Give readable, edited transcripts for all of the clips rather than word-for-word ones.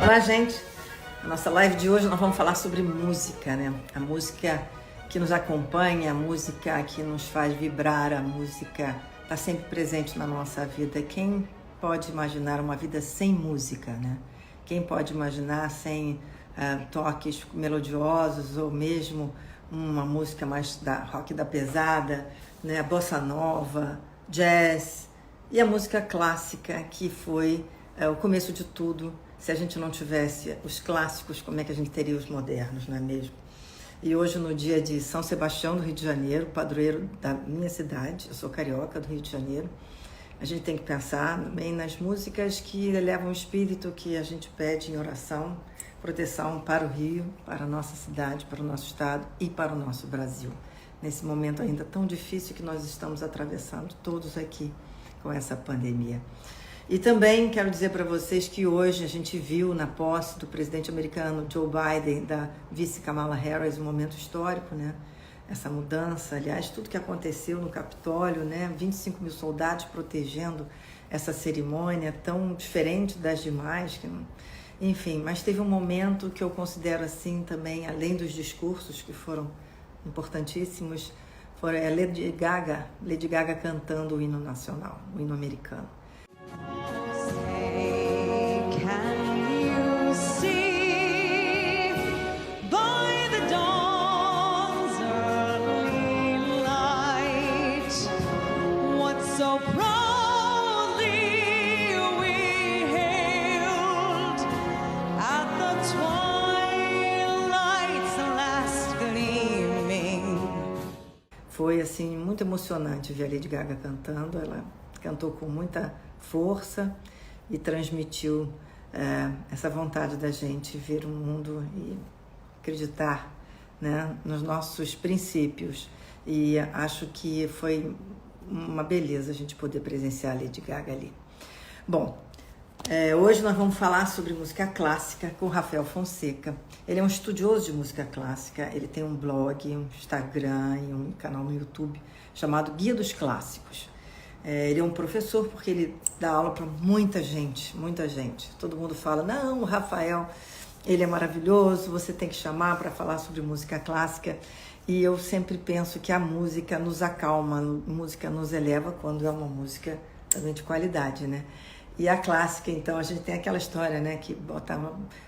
Olá, gente! Na nossa live de hoje nós vamos falar sobre música, né? A música que nos acompanha, a música que nos faz vibrar, a música está sempre presente na nossa vida. Quem pode imaginar uma vida sem música, né? Quem pode imaginar sem toques melodiosos ou mesmo uma música mais da rock da pesada, né? Bossa nova, jazz e a música clássica, que foi o começo de tudo. Se a gente não tivesse os clássicos, como é que a gente teria os modernos, não é mesmo? E hoje, no dia de São Sebastião do Rio de Janeiro, padroeiro da minha cidade, eu sou carioca do Rio de Janeiro, a gente tem que pensar também nas músicas que elevam o espírito, que a gente pede em oração, proteção para o Rio, para a nossa cidade, para o nosso estado e para o nosso Brasil. Nesse momento ainda tão difícil que nós estamos atravessando todos aqui com essa pandemia. E também quero dizer para vocês que hoje a gente viu na posse do presidente americano Joe Biden, da vice Kamala Harris, um momento histórico, né? Essa mudança, aliás, tudo que aconteceu no Capitólio, né? 25 mil soldados protegendo essa cerimônia tão diferente das demais, enfim, mas teve um momento que eu considero assim também, além dos discursos que foram importantíssimos, foi a Lady Gaga cantando o hino nacional, o hino americano. Foi assim muito emocionante ver a Lady Gaga cantando. Ela cantou com muita força e transmitiu essa vontade da gente ver o mundo e acreditar, né, nos nossos princípios. E acho que foi uma beleza a gente poder presenciar a Lady Gaga ali. Bom, hoje nós vamos falar sobre música clássica com o Rafael Fonseca. Ele é um estudioso de música clássica, ele tem um blog, um Instagram e um canal no YouTube chamado Guia dos Clássicos. Ele é um professor porque ele dá aula para muita gente, muita gente. Todo mundo fala, não, o Rafael, ele é maravilhoso, você tem que chamar para falar sobre música clássica. E eu sempre penso que a música nos acalma, a música nos eleva quando é uma música também de qualidade, né? E a clássica, então, a gente tem aquela história, né, que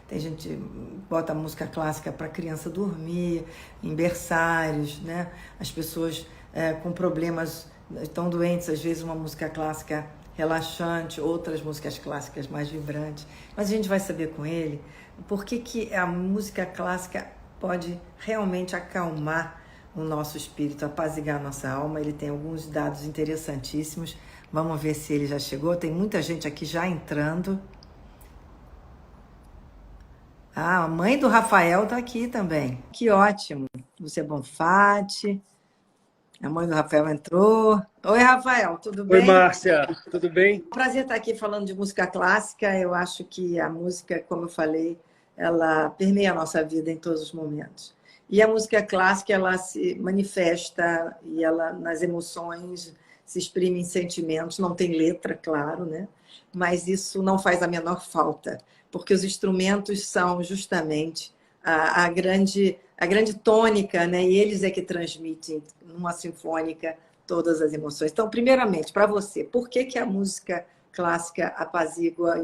tem gente bota música clássica para criança dormir, em berçários, né? As pessoas com problemas, estão doentes, às vezes uma música clássica relaxante, outras músicas clássicas mais vibrantes. Mas a gente vai saber com ele por que a música clássica pode realmente acalmar o nosso espírito, apaziguar a nossa alma. Ele tem alguns dados interessantíssimos. Vamos ver se ele já chegou. Tem muita gente aqui já entrando. Ah, a mãe do Rafael está aqui também. Que ótimo. Lúcia Bonfatti. A mãe do Rafael entrou. Oi, Rafael, tudo bem? Oi, Márcia, tudo bem? Prazer estar aqui falando de música clássica. Eu acho que a música, como eu falei, ela permeia a nossa vida em todos os momentos. E a música clássica, ela se manifesta e ela nas emoções se exprime em sentimentos, não tem letra, claro, né? Mas isso não faz a menor falta, porque os instrumentos são justamente a grande tônica, né? E eles é que transmitem numa sinfônica todas as emoções. Então, primeiramente, para você, por que a música clássica apazigua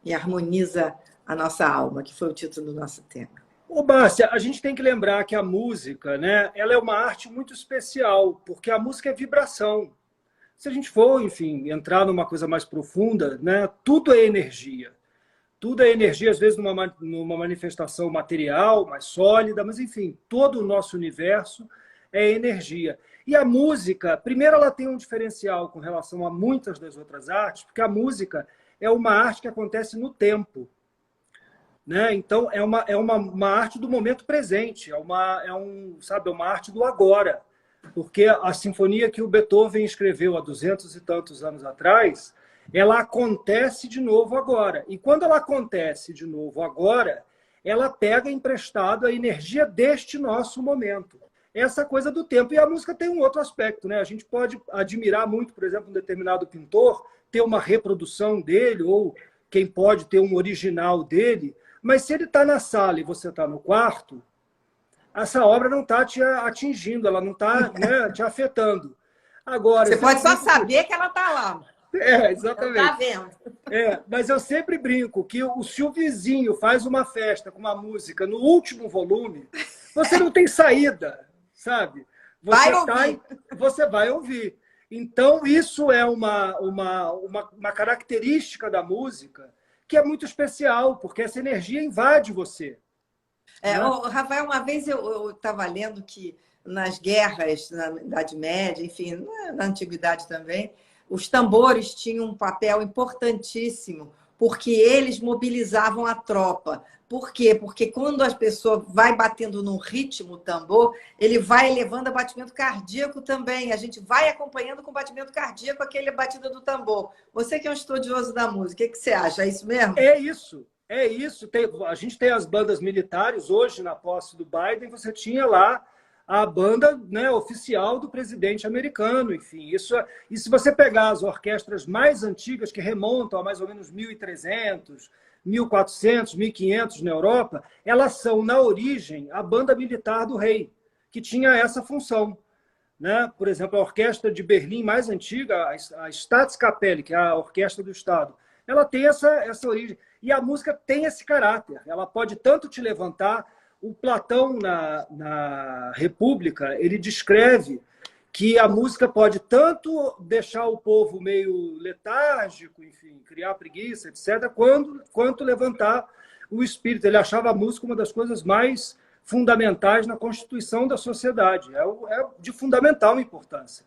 e harmoniza a nossa alma, que foi o título do nosso tema? Ô, Márcia, a gente tem que lembrar que a música, né, ela é uma arte muito especial, porque a música é vibração. Se a gente for, enfim, entrar numa coisa mais profunda, né, tudo é energia. Tudo é energia, às vezes, numa manifestação material, mais sólida, mas, enfim, todo o nosso universo é energia. E a música, primeiro, ela tem um diferencial com relação a muitas das outras artes, porque a música é uma arte que acontece no tempo. Né? Então, é uma arte do momento presente, é uma arte do agora. Porque a sinfonia que o Beethoven escreveu há 200 e tantos anos atrás, ela acontece de novo agora. E quando ela acontece de novo agora, ela pega emprestado a energia deste nosso momento. Essa coisa do tempo. E a música tem um outro aspecto, né? A gente pode admirar muito, por exemplo, um determinado pintor, ter uma reprodução dele, ou quem pode ter um original dele, Mas se ele está na sala e você está no quarto, essa obra não está te atingindo, ela não está, né, te afetando. Agora, você pode só saber que ela está lá. Exatamente. Ela está vendo. Mas eu sempre brinco que se o vizinho faz uma festa com uma música no último volume, você não tem saída, sabe? Você vai ouvir. Então, isso é uma característica da música que é muito especial, porque essa energia invade você. Rafael, uma vez eu estava lendo que nas guerras, na Idade Média, enfim, na Antiguidade também, os tambores tinham um papel importantíssimo, porque eles mobilizavam a tropa. Por quê? Porque quando as pessoas vai batendo no ritmo o tambor, ele vai elevando o batimento cardíaco também. A gente vai acompanhando com o batimento cardíaco aquele batida do tambor. Você que é um estudioso da música, o que você acha? É isso mesmo? É isso. É isso. A gente tem as bandas militares. Hoje, na posse do Biden, você tinha lá a banda, né, oficial do presidente americano. Enfim, e se você pegar as orquestras mais antigas, que remontam a mais ou menos 1300, 1400, 1500 na Europa, elas são, na origem, a banda militar do rei, que tinha essa função. Né? Por exemplo, a orquestra de Berlim mais antiga, a Staatskapelle, que é a orquestra do Estado, ela tem essa origem. E a música tem esse caráter. Ela pode tanto te levantar. O Platão, na República, ele descreve que a música pode tanto deixar o povo meio letárgico, enfim, criar preguiça, etc., quanto levantar o espírito. Ele achava a música uma das coisas mais fundamentais na constituição da sociedade. É de fundamental importância.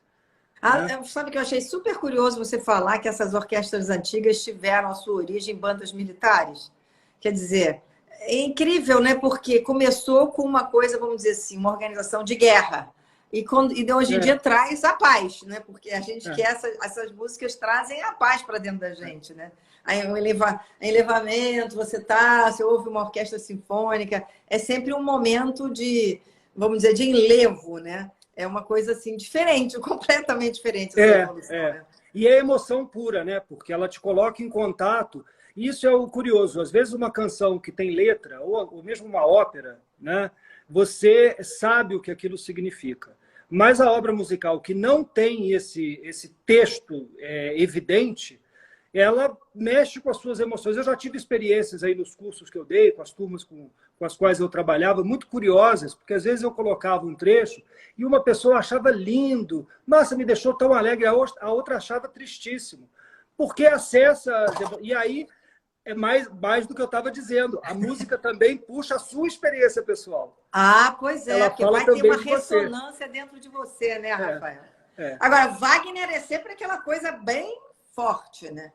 Sabe que eu achei super curioso você falar que essas orquestras antigas tiveram a sua origem em bandas militares. Quer dizer, é incrível, né? Porque começou com uma coisa, vamos dizer assim, uma organização de guerra. E hoje em dia traz a paz, né? Porque a gente quer essas músicas trazem a paz para dentro da gente, né? Aí elevamento, você ouve uma orquestra sinfônica, é sempre um momento de, vamos dizer, de enlevo, né? É uma coisa assim diferente, completamente diferente essa evolução. Né? E é emoção pura, né? Porque ela te coloca em contato. Isso é o curioso. Às vezes uma canção que tem letra, ou mesmo uma ópera, né? Você sabe o que aquilo significa. Mas a obra musical que não tem esse texto evidente, ela mexe com as suas emoções. Eu já tive experiências aí nos cursos que eu dei, com as turmas com as quais eu trabalhava, muito curiosas, porque às vezes eu colocava um trecho e uma pessoa achava lindo, nossa, me deixou tão alegre, a outra achava tristíssimo. Porque acessa... E aí é mais do que eu estava dizendo. A música também puxa a sua experiência pessoal. Pois é, porque vai ter uma ressonância dentro de você, né, Rafael? Agora, Wagner é sempre aquela coisa bem forte, né?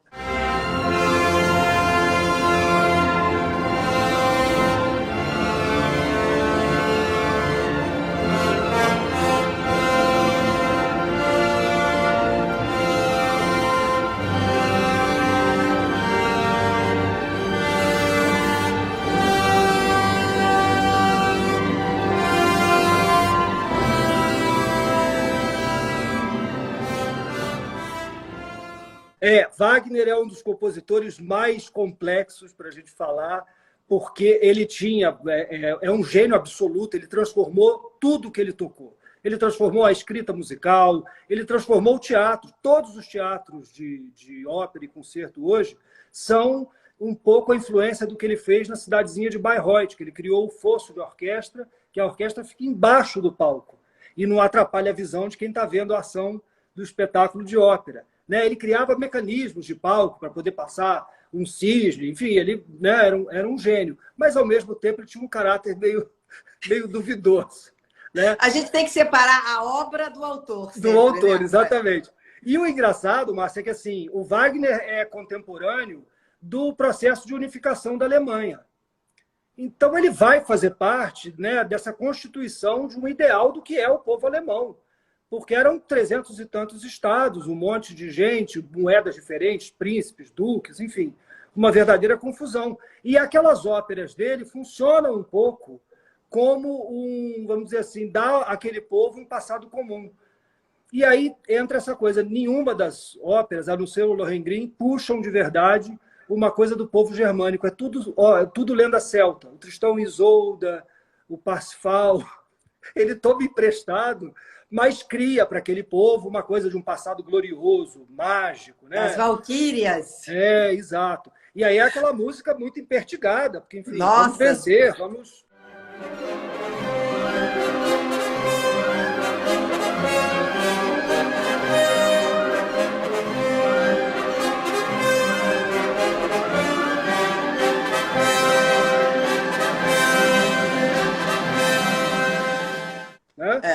Wagner é um dos compositores mais complexos para a gente falar, porque ele tinha um gênio absoluto, ele transformou tudo que ele tocou. Ele transformou a escrita musical, ele transformou o teatro. Todos os teatros de ópera e concerto hoje são um pouco a influência do que ele fez na cidadezinha de Bayreuth, que ele criou o fosso de orquestra, que a orquestra fica embaixo do palco e não atrapalha a visão de quem está vendo a ação do espetáculo de ópera. Ele criava mecanismos de palco para poder passar um cisne, enfim, ele era um gênio, mas ao mesmo tempo ele tinha um caráter meio duvidoso. Né? A gente tem que separar a obra do autor. Sempre, do autor, né? Exatamente. E o engraçado, Márcia, é que assim, o Wagner é contemporâneo do processo de unificação da Alemanha. Então ele vai fazer parte, né, dessa constituição de um ideal do que é o povo alemão. Porque eram 300 e tantos estados, um monte de gente, moedas diferentes, príncipes, duques, enfim, uma verdadeira confusão. E aquelas óperas dele funcionam um pouco como vamos dizer assim, dá àquele povo um passado comum. E aí entra essa coisa, nenhuma das óperas, a não ser o Lohengrin, puxam de verdade uma coisa do povo germânico. É tudo, ó, é tudo lenda celta. O Tristão e Isolda, o Parsifal, ele toma emprestado, mas cria para aquele povo uma coisa de um passado glorioso, mágico, né? As Valquírias. É, exato. E aí é aquela música muito impertigada, porque, enfim, Nossa. vamos vencer, vamos...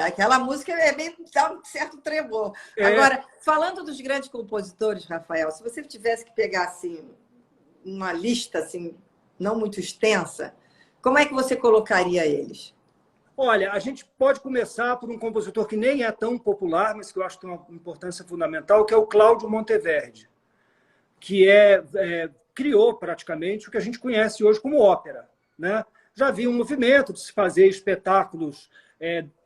Aquela música é bem, dá um certo tremor. É. Agora, falando dos grandes compositores, Rafael, se você tivesse que pegar assim, uma lista assim, não muito extensa, como é que você colocaria eles? Olha, a gente pode começar por um compositor que nem é tão popular, mas que eu acho que tem uma importância fundamental, que é o Cláudio Monteverdi, que criou praticamente o que a gente conhece hoje como ópera, né? Já havia um movimento de se fazer espetáculos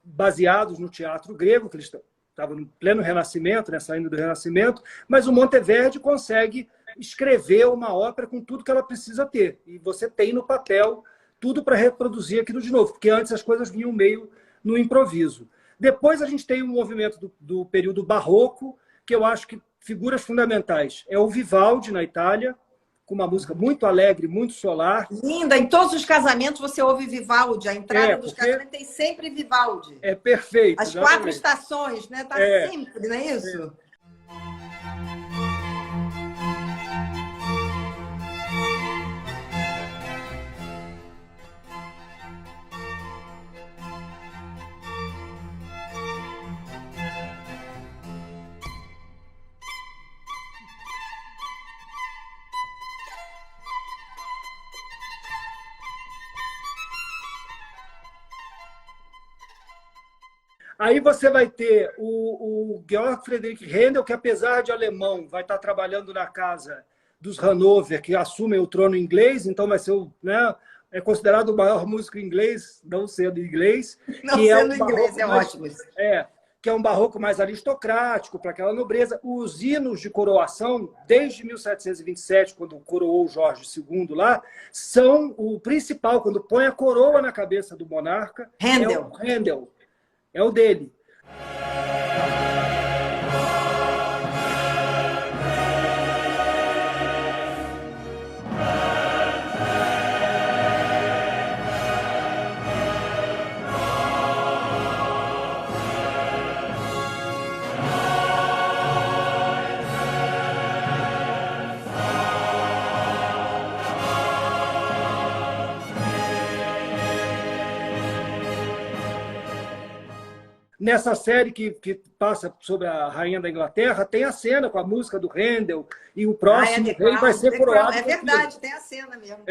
baseados no teatro grego, que eles estavam no pleno Renascimento, né, saindo do Renascimento, mas o Monteverdi consegue escrever uma ópera com tudo que ela precisa ter. E você tem no papel tudo para reproduzir aquilo de novo, porque antes as coisas vinham meio no improviso. Depois a gente tem um movimento do período barroco, que eu acho que figuras fundamentais. É o Vivaldi, na Itália, com uma música muito alegre, muito solar. Linda, em todos os casamentos você ouve Vivaldi, a entrada dos casamentos tem sempre Vivaldi. É perfeito. As exatamente. 4 estações, né? Tá sempre, não é isso? Aí você vai ter o Georg Friedrich Händel, que apesar de alemão, vai estar trabalhando na casa dos Hannover, que assumem o trono inglês, então vai ser é considerado o maior músico inglês, não sendo inglês. Não sendo inglês, é ótimo. Que é um barroco mais aristocrático, para aquela nobreza. Os hinos de coroação, desde 1727, quando coroou Jorge II lá, são o principal, quando põe a coroa na cabeça do monarca. Händel. Händel. É o dele. Nessa série que passa sobre a rainha da Inglaterra, tem a cena com a música do Händel, e o próximo rei vai ser coroado. É verdade, tem a cena mesmo.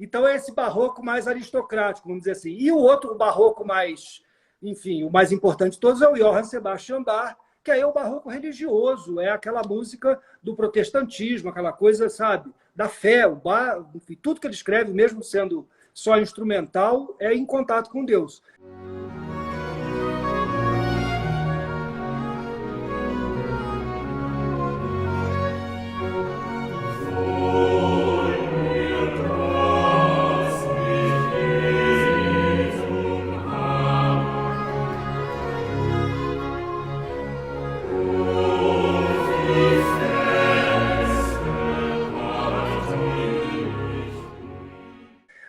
Então é esse barroco mais aristocrático, vamos dizer assim. E o outro, o barroco mais, enfim, o mais importante de todos é o Johann Sebastian Bach, que aí é o barroco religioso, é aquela música do protestantismo, aquela coisa, sabe, da fé. O Bach, enfim, tudo que ele escreve, mesmo sendo só instrumental, é em contato com Deus.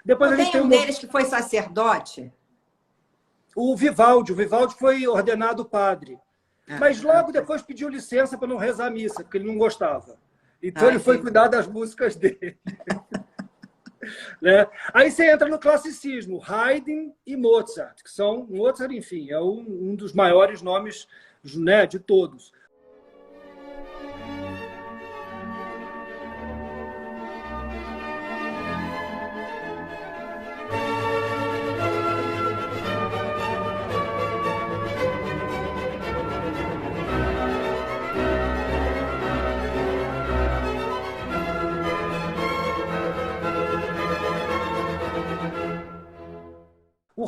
Depois a gente tem um deles que foi sacerdote? O Vivaldi foi ordenado padre. Mas logo depois pediu licença para não rezar a missa, porque ele não gostava. Então ele foi cuidar das músicas dele. Né? Aí você entra no classicismo, Haydn e Mozart, que são, Mozart, enfim, é um dos maiores nomes, né, de todos.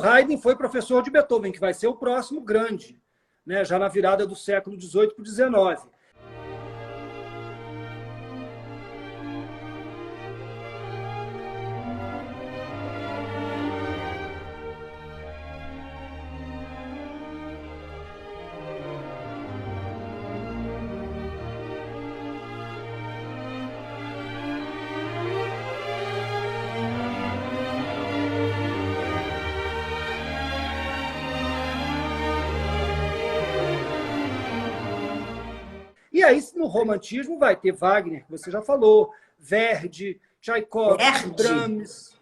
Haydn foi professor de Beethoven, que vai ser o próximo grande, né? Já na virada do século XVIII para o XIX. E aí, no romantismo, vai ter Wagner, que você já falou, Verdi, Tchaikovsky, Brahms.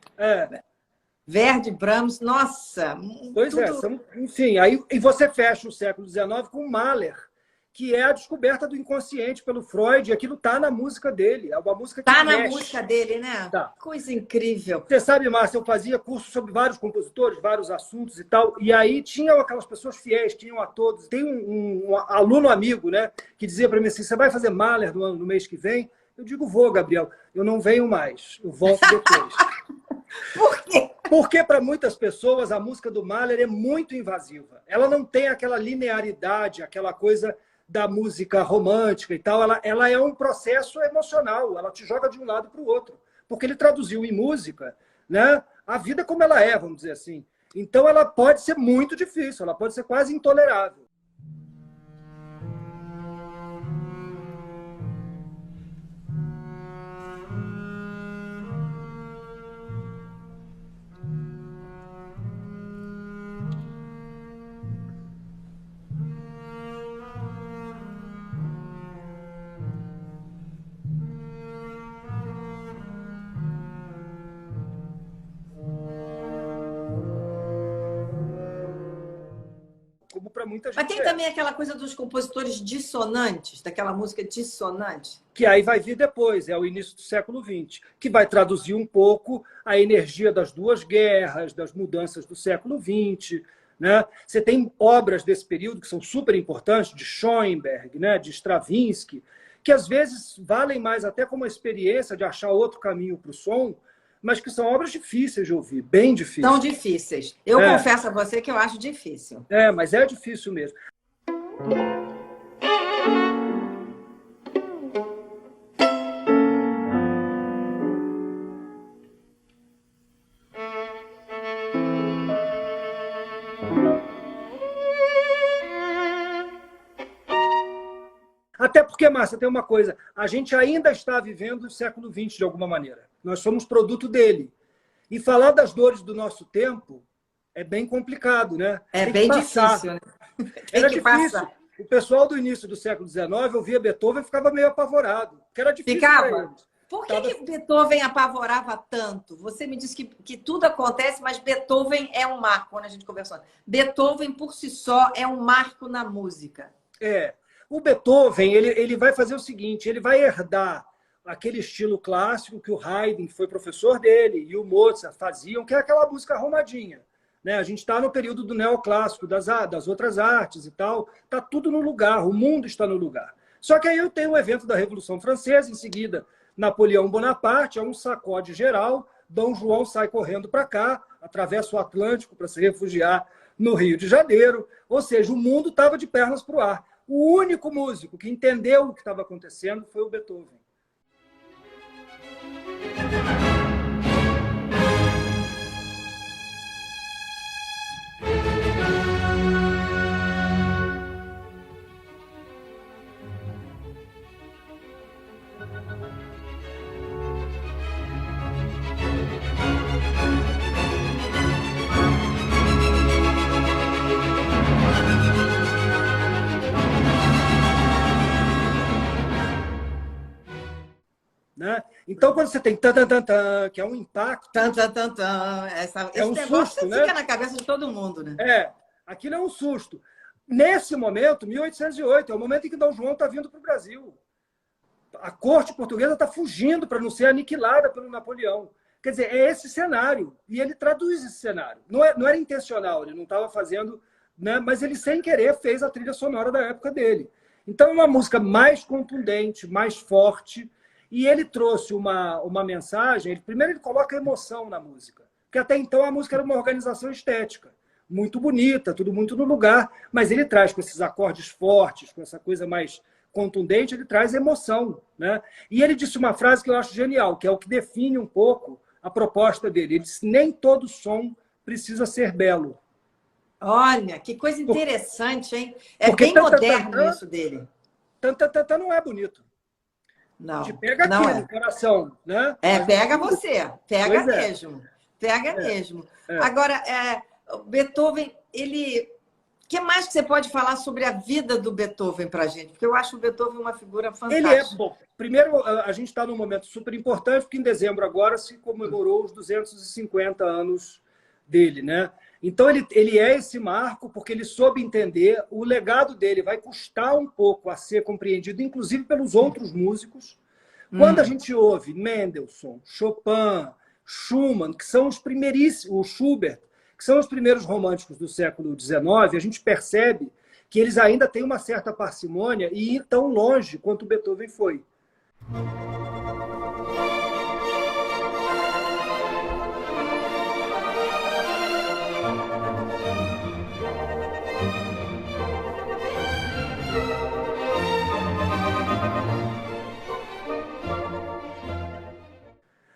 Verdi, Brahms, nossa! Pois tudo... enfim, aí, e você fecha o século XIX com Mahler, que é a descoberta do inconsciente pelo Freud, e aquilo está na música dele, é uma música que Tá mexe. na música dele, né? Tá. Coisa incrível. Você sabe, Márcia, eu fazia curso sobre vários compositores, vários assuntos e tal, e aí tinham aquelas pessoas fiéis, tinham a todos. Tem um aluno amigo, né, que dizia para mim assim, você vai fazer Mahler no mês que vem? Eu digo, vou, Gabriel. Eu não venho mais, eu volto depois. Por quê? Porque, para muitas pessoas, a música do Mahler é muito invasiva. Ela não tem aquela linearidade, aquela coisa da música romântica e tal. Ela é um processo emocional, ela te joga de um lado para o outro. Porque ele traduziu em música, né, a vida como ela é, vamos dizer assim. Então, ela pode ser muito difícil, ela pode ser quase intolerável. Como para muita gente. Mas tem também aquela coisa dos compositores dissonantes, daquela música dissonante. Que aí vai vir depois, é o início do século XX, que vai traduzir um pouco a energia das duas guerras, das mudanças do século XX. Né? Você tem obras desse período que são super importantes, de Schoenberg, né? De Stravinsky, que às vezes valem mais até como uma experiência de achar outro caminho para o som, mas que são obras difíceis de ouvir, bem difíceis. São difíceis. Eu confesso a você que eu acho difícil. Mas é difícil mesmo. Até porque, Márcia, tem uma coisa, a gente ainda está vivendo o século XX de alguma maneira. Nós somos produto dele. E falar das dores do nosso tempo é bem complicado, né? É bem difícil, né? Era difícil. O pessoal do início do século XIX ouvia Beethoven e ficava meio apavorado, porque era difícil para eles. Por que Beethoven apavorava tanto? Você me disse que tudo acontece, mas Beethoven é um marco, quando a gente conversou. Beethoven, por si só, é um marco na música. O Beethoven, ele vai fazer o seguinte, ele vai herdar aquele estilo clássico que o Haydn, que foi professor dele, e o Mozart faziam, que é aquela música arrumadinha. Né? A gente está no período do neoclássico, das outras artes e tal. Está tudo no lugar, o mundo está no lugar. Só que aí eu tenho o evento da Revolução Francesa, em seguida, Napoleão Bonaparte, é um sacode geral, Dom João sai correndo para cá, atravessa o Atlântico para se refugiar no Rio de Janeiro. Ou seja, o mundo estava de pernas para o ar. O único músico que entendeu o que estava acontecendo foi o Beethoven. Né? Então, quando você tem tan-tan-tan-tan, que é um impacto... Tan-tan-tan-tan, esse um negócio susto, fica né? na cabeça de todo mundo, né? Aquilo é um susto. Nesse momento, 1808, é o momento em que Dom João está vindo para o Brasil. A corte portuguesa está fugindo para não ser aniquilada pelo Napoleão. Quer dizer, é esse cenário. E ele traduz esse cenário. Não era intencional, ele não estava fazendo... Né? Mas ele, sem querer, fez a trilha sonora da época dele. Então, é uma música mais contundente, mais forte... E ele trouxe uma mensagem... Primeiro, ele coloca emoção na música. Porque até então a música era uma organização estética, muito bonita, tudo muito no lugar, mas ele traz com esses acordes fortes, com essa coisa mais contundente, ele traz emoção, né? E ele disse uma frase que eu acho genial, que é o que define um pouco a proposta dele. Ele disse: nem todo som precisa ser belo. Olha, que coisa interessante, hein? É Porque bem moderno isso dele. Tantantã não é bonito. Não, Te pega não aqui no coração, né? pega você, pega Pois é. mesmo, pega mesmo. É. Agora, Beethoven, ele... O que mais que você pode falar sobre a vida do Beethoven para a gente? Porque eu acho o Beethoven uma figura fantástica. Ele é, bom, primeiro, a gente está num momento super importante, porque em dezembro agora se comemorou os 250 anos dele, né? Então, ele é esse marco porque ele soube entender, o legado dele vai custar um pouco a ser compreendido, inclusive pelos outros músicos. Quando a gente ouve Mendelssohn, Chopin, Schumann, que são os primeiríssimos, o Schubert, que são os primeiros românticos do século XIX, a gente percebe que eles ainda têm uma certa parcimônia e ir tão longe quanto Beethoven foi.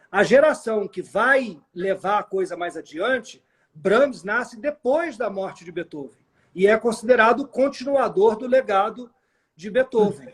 A geração que vai levar a coisa mais adiante, Brahms nasce depois da morte de Beethoven e é considerado o continuador do legado de Beethoven.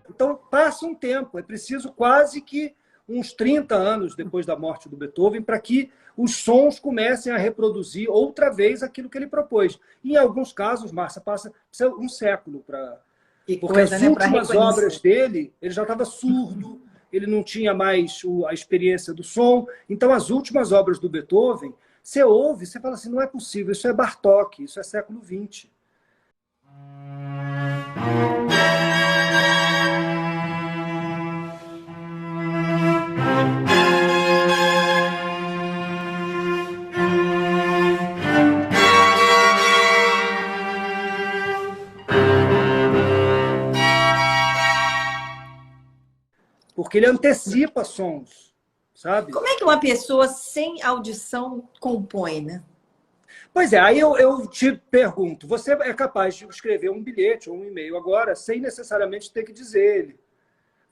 Então, passa um tempo, é preciso quase que uns 30 anos depois da morte do Beethoven para que os sons comecem a reproduzir outra vez aquilo que ele propôs. Em alguns casos, Márcia, passa um século para... Porque as últimas obras dele, ele já estava surdo, ele não tinha mais a experiência do som. Então, as últimas obras do Beethoven, você ouve, você fala assim, não é possível, isso é Bartók, isso é século XX. Porque ele antecipa sons, sabe? Como é que uma pessoa sem audição compõe, né? Pois é, aí eu te pergunto, você é capaz de escrever um bilhete ou um e-mail agora sem necessariamente ter que dizer ele.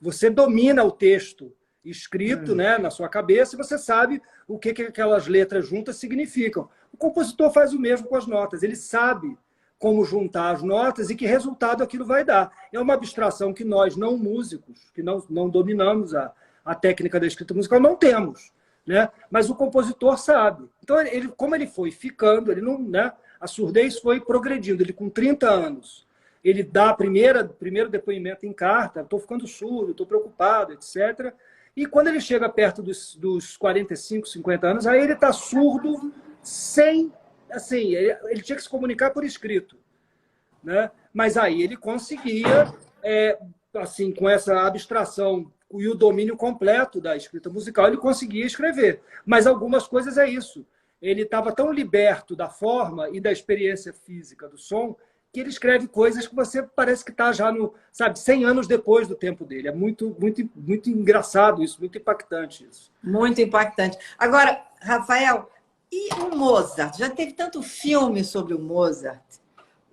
Você domina o texto escrito, né, na sua cabeça e você sabe o que aquelas letras juntas significam. O compositor faz o mesmo com as notas, ele sabe como juntar as notas e que resultado aquilo vai dar. É uma abstração que nós, não músicos, que não dominamos a técnica da escrita musical, não temos, né? Mas o compositor sabe. Então, como ele foi ficando, ele não, né? A surdez foi progredindo. Ele, com 30 anos, ele dá primeiro depoimento em carta, estou ficando surdo, estou preocupado, etc. E quando ele chega perto dos 45, 50 anos, aí ele está surdo sem... Assim, ele tinha que se comunicar por escrito, né? Mas aí ele conseguia, assim, com essa abstração e o domínio completo da escrita musical, ele conseguia escrever. Mas algumas coisas é isso. Ele estava tão liberto da forma e da experiência física do som que ele escreve coisas que você parece que está já no, sabe, 100 anos depois do tempo dele. É muito, muito, muito engraçado isso, muito impactante isso. Muito impactante. Agora, Rafael, e o Mozart? Já teve tanto filme sobre o Mozart.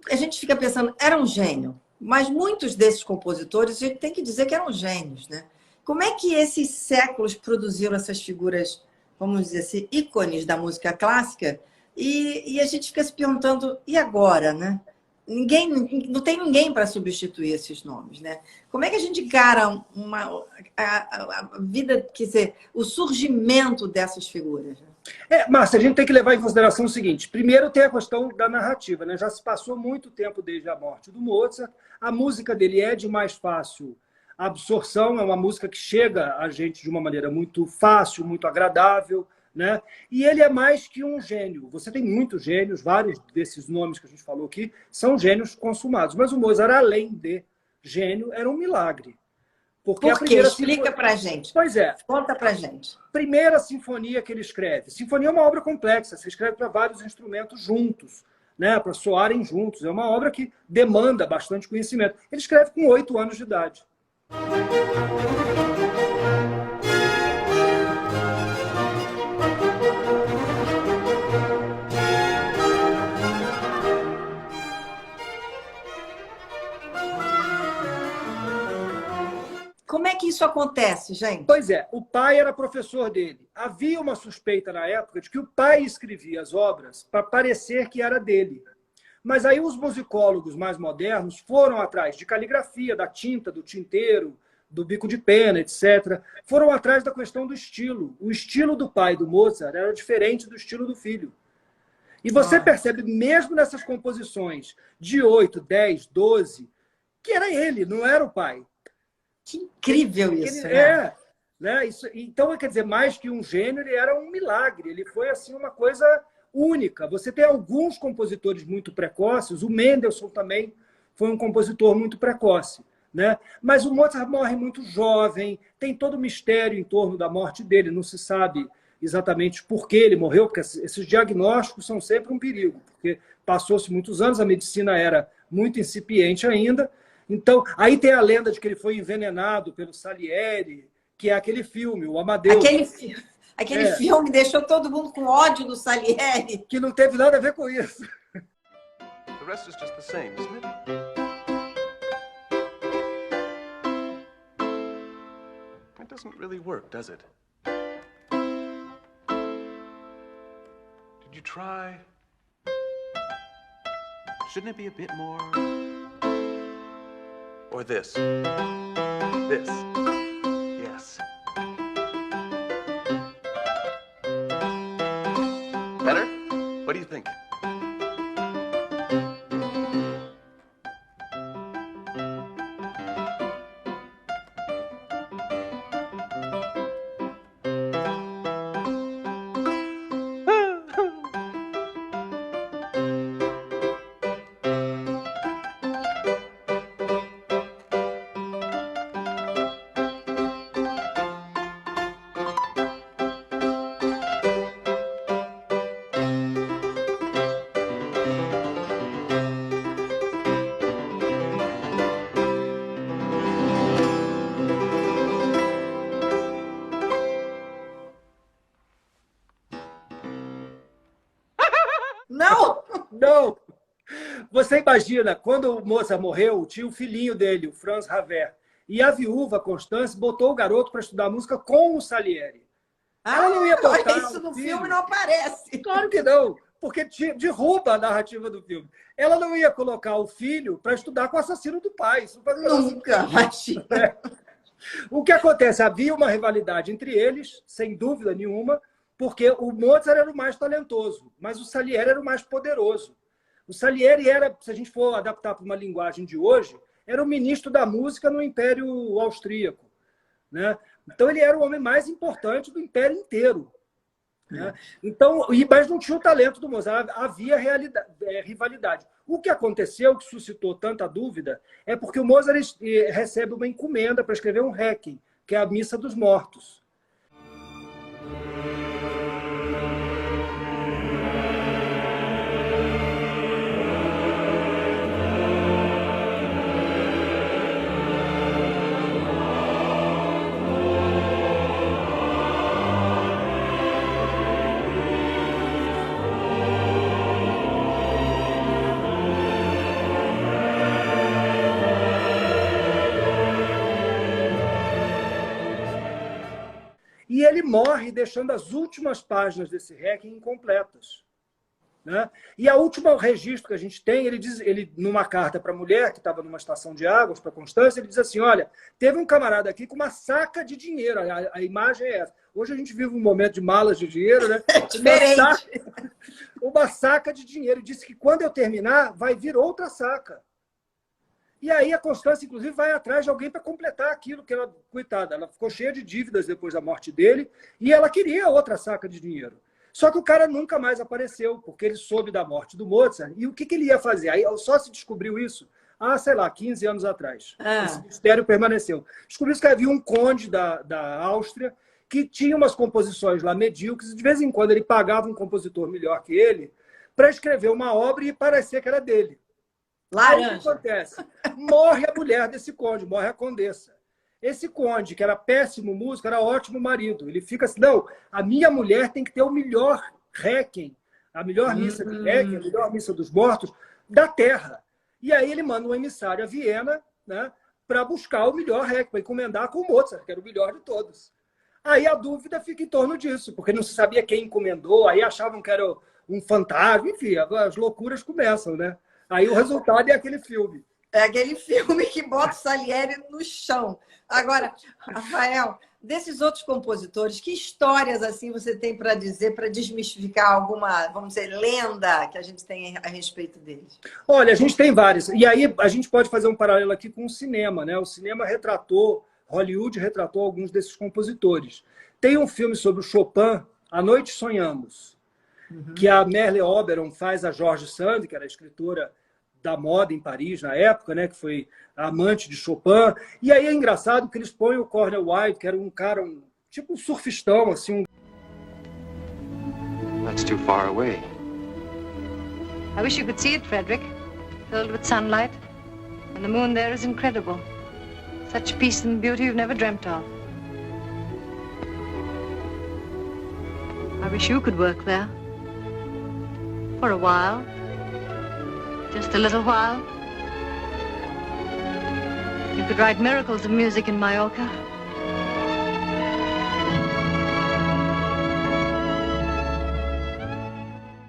A gente fica pensando, era um gênio. Mas muitos desses compositores, a gente tem que dizer que eram gênios, né? Como é que esses séculos produziram essas figuras, vamos dizer assim, ícones da música clássica? E a gente fica se perguntando, e agora, né? Não tem ninguém para substituir esses nomes, né? Como é que a gente encara a vida, quer dizer, o surgimento dessas figuras? Márcia, a gente tem que levar em consideração o seguinte. Primeiro tem a questão da narrativa, né? Já se passou muito tempo desde a morte do Mozart. A música dele é de mais fácil absorção, é uma música que chega a gente de uma maneira muito fácil, muito agradável, né? E ele é mais que um gênio. Você tem muitos gênios, vários desses nomes que a gente falou aqui são gênios consumados. Mas o Mozart, além de gênio, era um milagre. Porque Por quê? Explica pra gente. Pois é. Conta pra gente. Primeira sinfonia que ele escreve. Sinfonia é uma obra complexa, você escreve para vários instrumentos juntos, né? Para soarem juntos. É uma obra que demanda bastante conhecimento. Ele escreve com 8 anos de idade. Como é que isso acontece, gente? Pois é, o pai era professor dele. Havia uma suspeita na época de que o pai escrevia as obras para parecer que era dele. Mas aí os musicólogos mais modernos foram atrás de caligrafia, da tinta, do tinteiro, do bico de pena, etc. Foram atrás da questão do estilo. O estilo do pai do Mozart era diferente do estilo do filho. E você percebe, mesmo nessas composições de 8, 10, 12, que era ele, não era o pai. Que incrível isso, né? Isso, então, quer dizer, mais que um gênio, ele era um milagre. Ele foi assim uma coisa única. Você tem alguns compositores muito precoces, o Mendelssohn também foi um compositor muito precoce, né? Mas o Mozart morre muito jovem, tem todo o mistério em torno da morte dele, não se sabe exatamente por que ele morreu, porque esses diagnósticos são sempre um perigo, porque passou-se muitos anos, a medicina era muito incipiente ainda. Então, aí tem a lenda de que ele foi envenenado pelo Salieri, que é aquele filme, o Amadeus. Aquele filme deixou todo mundo com ódio do Salieri. Que não teve nada a ver com isso. The rest is just the same, isn't it? It doesn't really work, does it? Did you try? Shouldn't it be a bit more? Or this? This? Yes. Better? What do you think? Não! Não! Você imagina, quando o Mozart morreu, tinha o filhinho dele, o Franz Ravel, e a viúva, Constance, botou o garoto para estudar música com o Salieri. Ela não ia botar isso no filme não aparece. Claro que não, porque derruba a narrativa do filme. Ela não ia colocar o filho para estudar com o assassino do pai. Isso Nunca, imagina. O que acontece? Havia uma rivalidade entre eles, sem dúvida nenhuma, porque o Mozart era o mais talentoso, mas o Salieri era o mais poderoso. O Salieri era, se a gente for adaptar para uma linguagem de hoje, era o ministro da música no Império Austríaco, né? Então, ele era o homem mais importante do Império inteiro, né? Então, mas não tinha o talento do Mozart, havia rivalidade. O que aconteceu, que suscitou tanta dúvida, é porque o Mozart recebe uma encomenda para escrever um Requiem, que é a Missa dos Mortos. E ele morre deixando as últimas páginas desse Requiem incompletas, né? E o último registro que a gente tem, ele diz, numa carta para a mulher que estava numa estação de águas, para Constância, ele diz assim: olha, teve um camarada aqui com uma saca de dinheiro, a imagem é essa. Hoje a gente vive um momento de malas de dinheiro, né? É diferente. Uma saca de dinheiro. Ele disse que quando eu terminar, vai vir outra saca. E aí a Constância, inclusive, vai atrás de alguém para completar aquilo que ela, coitada, ela ficou cheia de dívidas depois da morte dele e ela queria outra saca de dinheiro. Só que o cara nunca mais apareceu, porque ele soube da morte do Mozart. E o que ele ia fazer? Aí só se descobriu isso, sei lá, 15 anos atrás. Esse mistério permaneceu. Descobriu que havia um conde da Áustria que tinha umas composições lá medíocres, e de vez em quando ele pagava um compositor melhor que ele para escrever uma obra e parecer que era dele. Laranja. Aí o que acontece? Morre a mulher desse conde, morre a condessa. Esse conde, que era péssimo músico, era ótimo marido. Ele fica assim, não, a minha mulher tem que ter o melhor Requiem, a melhor missa de Requiem, a melhor missa dos mortos da terra. E aí ele manda um emissário a Viena, né, para buscar o melhor Requiem, para encomendar com o Mozart, que era o melhor de todos. Aí a dúvida fica em torno disso, porque não se sabia quem encomendou, aí achavam que era um fantasma, enfim, as loucuras começam, né? Aí o resultado é aquele filme. É aquele filme que bota o Salieri no chão. Agora, Rafael, desses outros compositores, que histórias assim você tem para dizer, para desmistificar alguma, vamos dizer, lenda que a gente tem a respeito deles? Olha, a gente tem várias. E aí a gente pode fazer um paralelo aqui com o cinema, né? O cinema Hollywood retratou alguns desses compositores. Tem um filme sobre o Chopin, À Noite Sonhamos, que a Merle Oberon faz a George Sand, que era a escritora da moda em Paris na época, né, que foi a amante de Chopin. E aí é engraçado que eles põem o Cornel Wilde, que era um cara, tipo um surfistão, assim. That's too far away. I wish you could see it, Frederick. Filled with sunlight. And the moon there is incredible. Such peace and beauty you've never dreamt of. I wish you could work there. For a while. Just a little while. You could write miracles of music in Mallorca.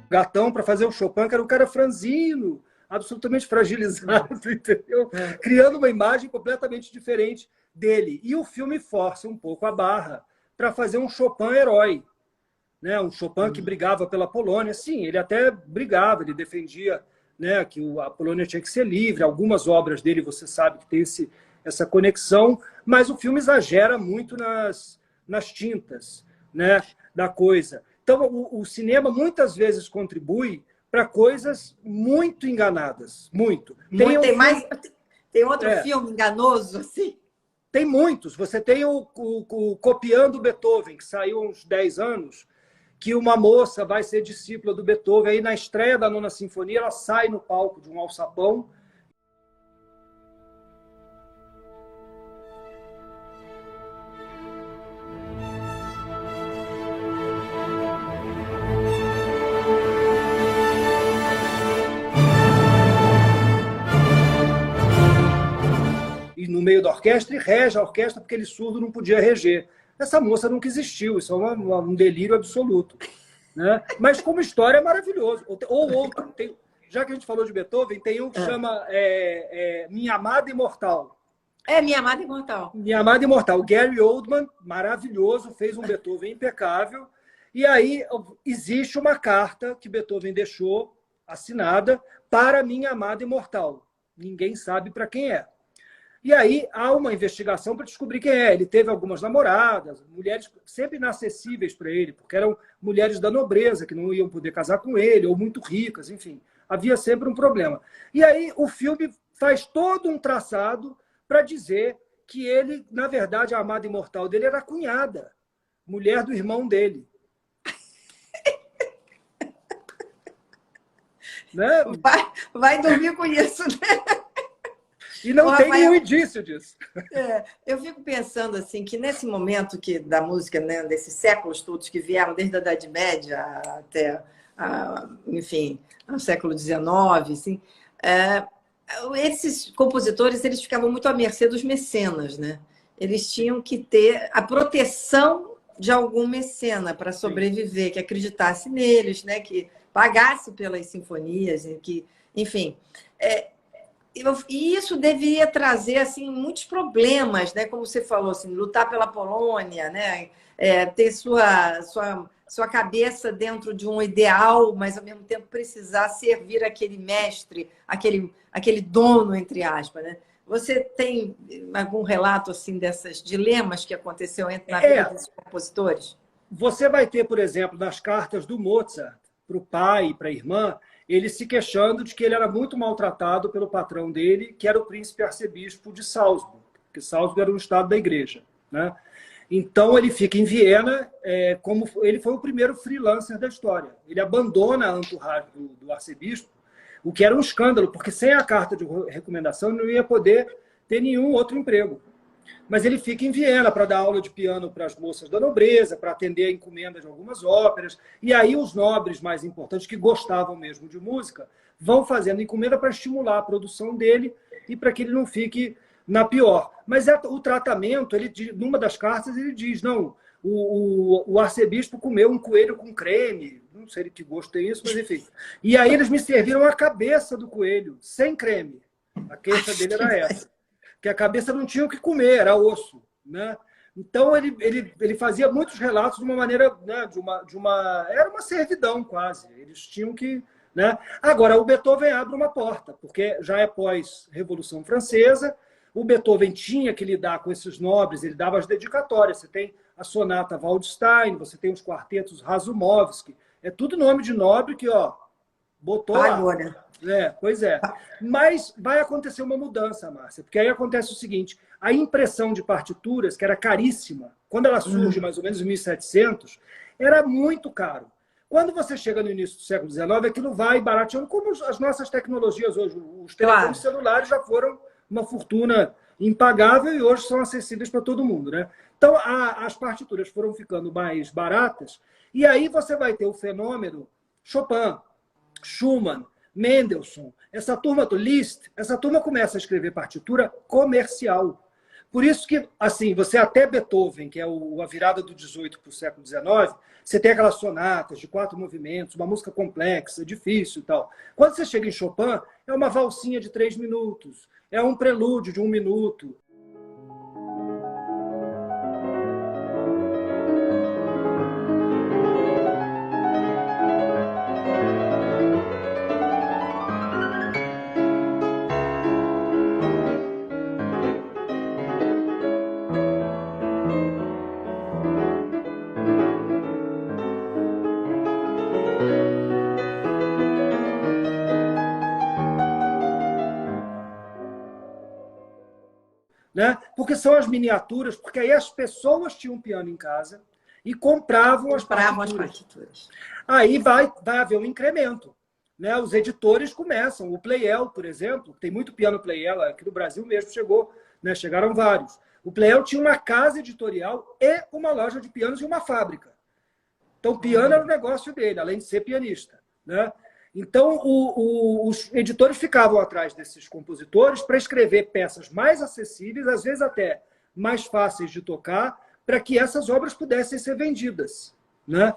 Gatão para fazer o Chopin, que era um cara franzino, absolutamente fragilizado, entendeu? Criando uma imagem completamente diferente dele. E o filme força um pouco a barra para fazer um Chopin herói, né? Um Chopin que brigava pela Polônia. Sim, ele até brigava, ele defendia, né, que a Polônia tinha que ser livre. Algumas obras dele, você sabe que tem essa conexão, mas o filme exagera muito nas tintas, né, da coisa. Então, o cinema muitas vezes contribui para coisas muito enganadas. Muito. Tem outro filme enganoso, assim? Tem muitos. Você tem o Copiando Beethoven, que saiu há uns 10 anos, que uma moça vai ser discípula do Beethoven. Aí, na estreia da Nona Sinfonia, ela sai no palco de um alçapão. E no meio da orquestra, e rege a orquestra porque ele surdo não podia reger. Essa moça nunca existiu, isso é um delírio absoluto, né? Mas como história é maravilhoso. Ou outro, já que a gente falou de Beethoven, tem um que chama Minha Amada Imortal. Minha Amada Imortal. Minha Amada Imortal. O Gary Oldman, maravilhoso, fez um Beethoven impecável. E aí existe uma carta que Beethoven deixou, assinada, para Minha Amada Imortal. Ninguém sabe para quem é. E aí há uma investigação para descobrir quem é. Ele teve algumas namoradas, mulheres sempre inacessíveis para ele, porque eram mulheres da nobreza, que não iam poder casar com ele, ou muito ricas, enfim. Havia sempre um problema. E aí o filme faz todo um traçado para dizer que ele, na verdade, a amada imortal dele era a cunhada, mulher do irmão dele. Né? Vai dormir com isso, né? E não tem nenhum indício disso. Eu fico pensando assim que nesse momento da música, né, desses séculos todos que vieram desde a Idade Média até, enfim, o século XIX, assim, esses compositores eles ficavam muito à mercê dos mecenas, né? Eles tinham que ter a proteção de algum mecena para sobreviver, que acreditasse neles, né, que pagasse pelas sinfonias, que, enfim. E isso devia trazer assim muitos problemas, né? Como você falou, assim, lutar pela Polônia, né? Ter sua cabeça dentro de um ideal, mas ao mesmo tempo precisar servir aquele mestre, aquele dono, entre aspas, né? Você tem algum relato assim desses dilemas que aconteceu na vida dos compositores? Você vai ter, por exemplo, nas cartas do Mozart para o pai e para a irmã, ele se queixando de que ele era muito maltratado pelo patrão dele, que era o príncipe arcebispo de Salzburg, porque Salzburg era um estado da igreja, né? Então, ele fica em Viena, como ele foi o primeiro freelancer da história. Ele abandona a entourage do arcebispo, o que era um escândalo, porque sem a carta de recomendação ele não ia poder ter nenhum outro emprego. Mas ele fica em Viena para dar aula de piano para as moças da nobreza, para atender a encomenda de algumas óperas. E aí os nobres mais importantes, que gostavam mesmo de música, vão fazendo encomenda para estimular a produção dele e para que ele não fique na pior. Mas o tratamento, numa das cartas, ele diz, não, o arcebispo comeu um coelho com creme, não sei de que gosto tem isso, mas enfim. E aí eles me serviram a cabeça do coelho, sem creme. A queixa dele era essa. Que a cabeça não tinha o que comer, era osso, né? Então, ele fazia muitos relatos de uma maneira, né, era uma servidão quase. Eles tinham que... Né? Agora, o Beethoven abre uma porta, porque já é pós-Revolução Francesa, o Beethoven tinha que lidar com esses nobres, ele dava as dedicatórias. Você tem a sonata Waldstein, você tem os quartetos Razumovsky, é tudo nome de nobre que, ó, botou lá. Agora. Pois é. Mas vai acontecer uma mudança, Márcia, porque aí acontece o seguinte, a impressão de partituras, que era caríssima, quando ela surge mais ou menos em 1700, era muito caro. Quando você chega no início do século XIX, aquilo vai barateando, como as nossas tecnologias hoje. Os telefones celulares já foram uma fortuna impagável e hoje são acessíveis para todo mundo, né? Então, as partituras foram ficando mais baratas e aí você vai ter o fenômeno Chopin, Schumann, Mendelssohn, essa turma do Liszt, essa turma começa a escrever partitura comercial. Por isso que, assim, você até Beethoven, que é a virada do 18 para o século XIX, você tem aquelas sonatas de 4 movimentos, uma música complexa, difícil e tal. Quando você chega em Chopin, é uma valsinha de 3 minutos, é um prelúdio de 1 minuto. Né? Porque são as miniaturas, porque aí as pessoas tinham um piano em casa e compravam as partituras. Aí vai haver um incremento. Né? Os editores começam. O Pleyel, por exemplo, tem muito piano Pleyel, aqui no Brasil mesmo chegou, né? Chegaram vários. O Pleyel tinha uma casa editorial e uma loja de pianos e uma fábrica. Então, piano era o negócio dele, além de ser pianista. Né? Então, os editores ficavam atrás desses compositores para escrever peças mais acessíveis, às vezes até mais fáceis de tocar, para que essas obras pudessem ser vendidas. Né?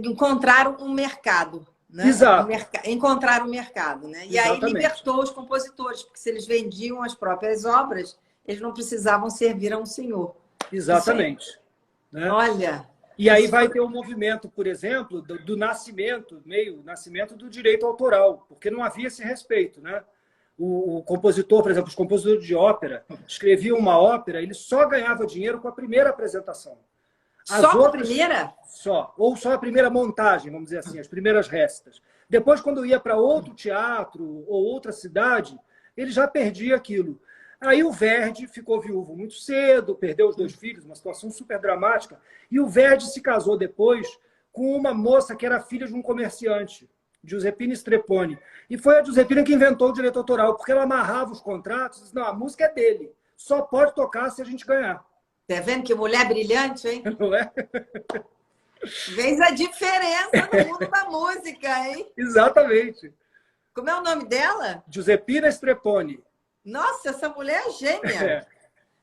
Encontraram um mercado. Né? Exato. Encontraram um mercado. Né? E aí libertou os compositores, porque se eles vendiam as próprias obras, eles não precisavam servir a um senhor. Exatamente. Né? Olha... E aí vai ter um movimento, por exemplo, do nascimento do direito autoral, porque não havia esse respeito. Né? O compositor, por exemplo, os compositores de ópera, escreviam uma ópera, ele só ganhava dinheiro com a primeira apresentação. Só a primeira? Só. Ou só a primeira montagem, vamos dizer assim, as primeiras restas. Depois, quando ia para outro teatro ou outra cidade, ele já perdia aquilo. Aí o Verdi ficou viúvo muito cedo, perdeu os 2 filhos, uma situação super dramática. E o Verdi se casou depois com uma moça que era filha de um comerciante, Giuseppina Strepponi. E foi a Giuseppina que inventou o direito autoral, porque ela amarrava os contratos e disse, não, a música é dele, só pode tocar se a gente ganhar. Tá vendo que mulher brilhante, hein? Não é? Fez a diferença no mundo da música, hein? Exatamente. Como é o nome dela? Giuseppina Strepponi. Nossa, essa mulher é gênia.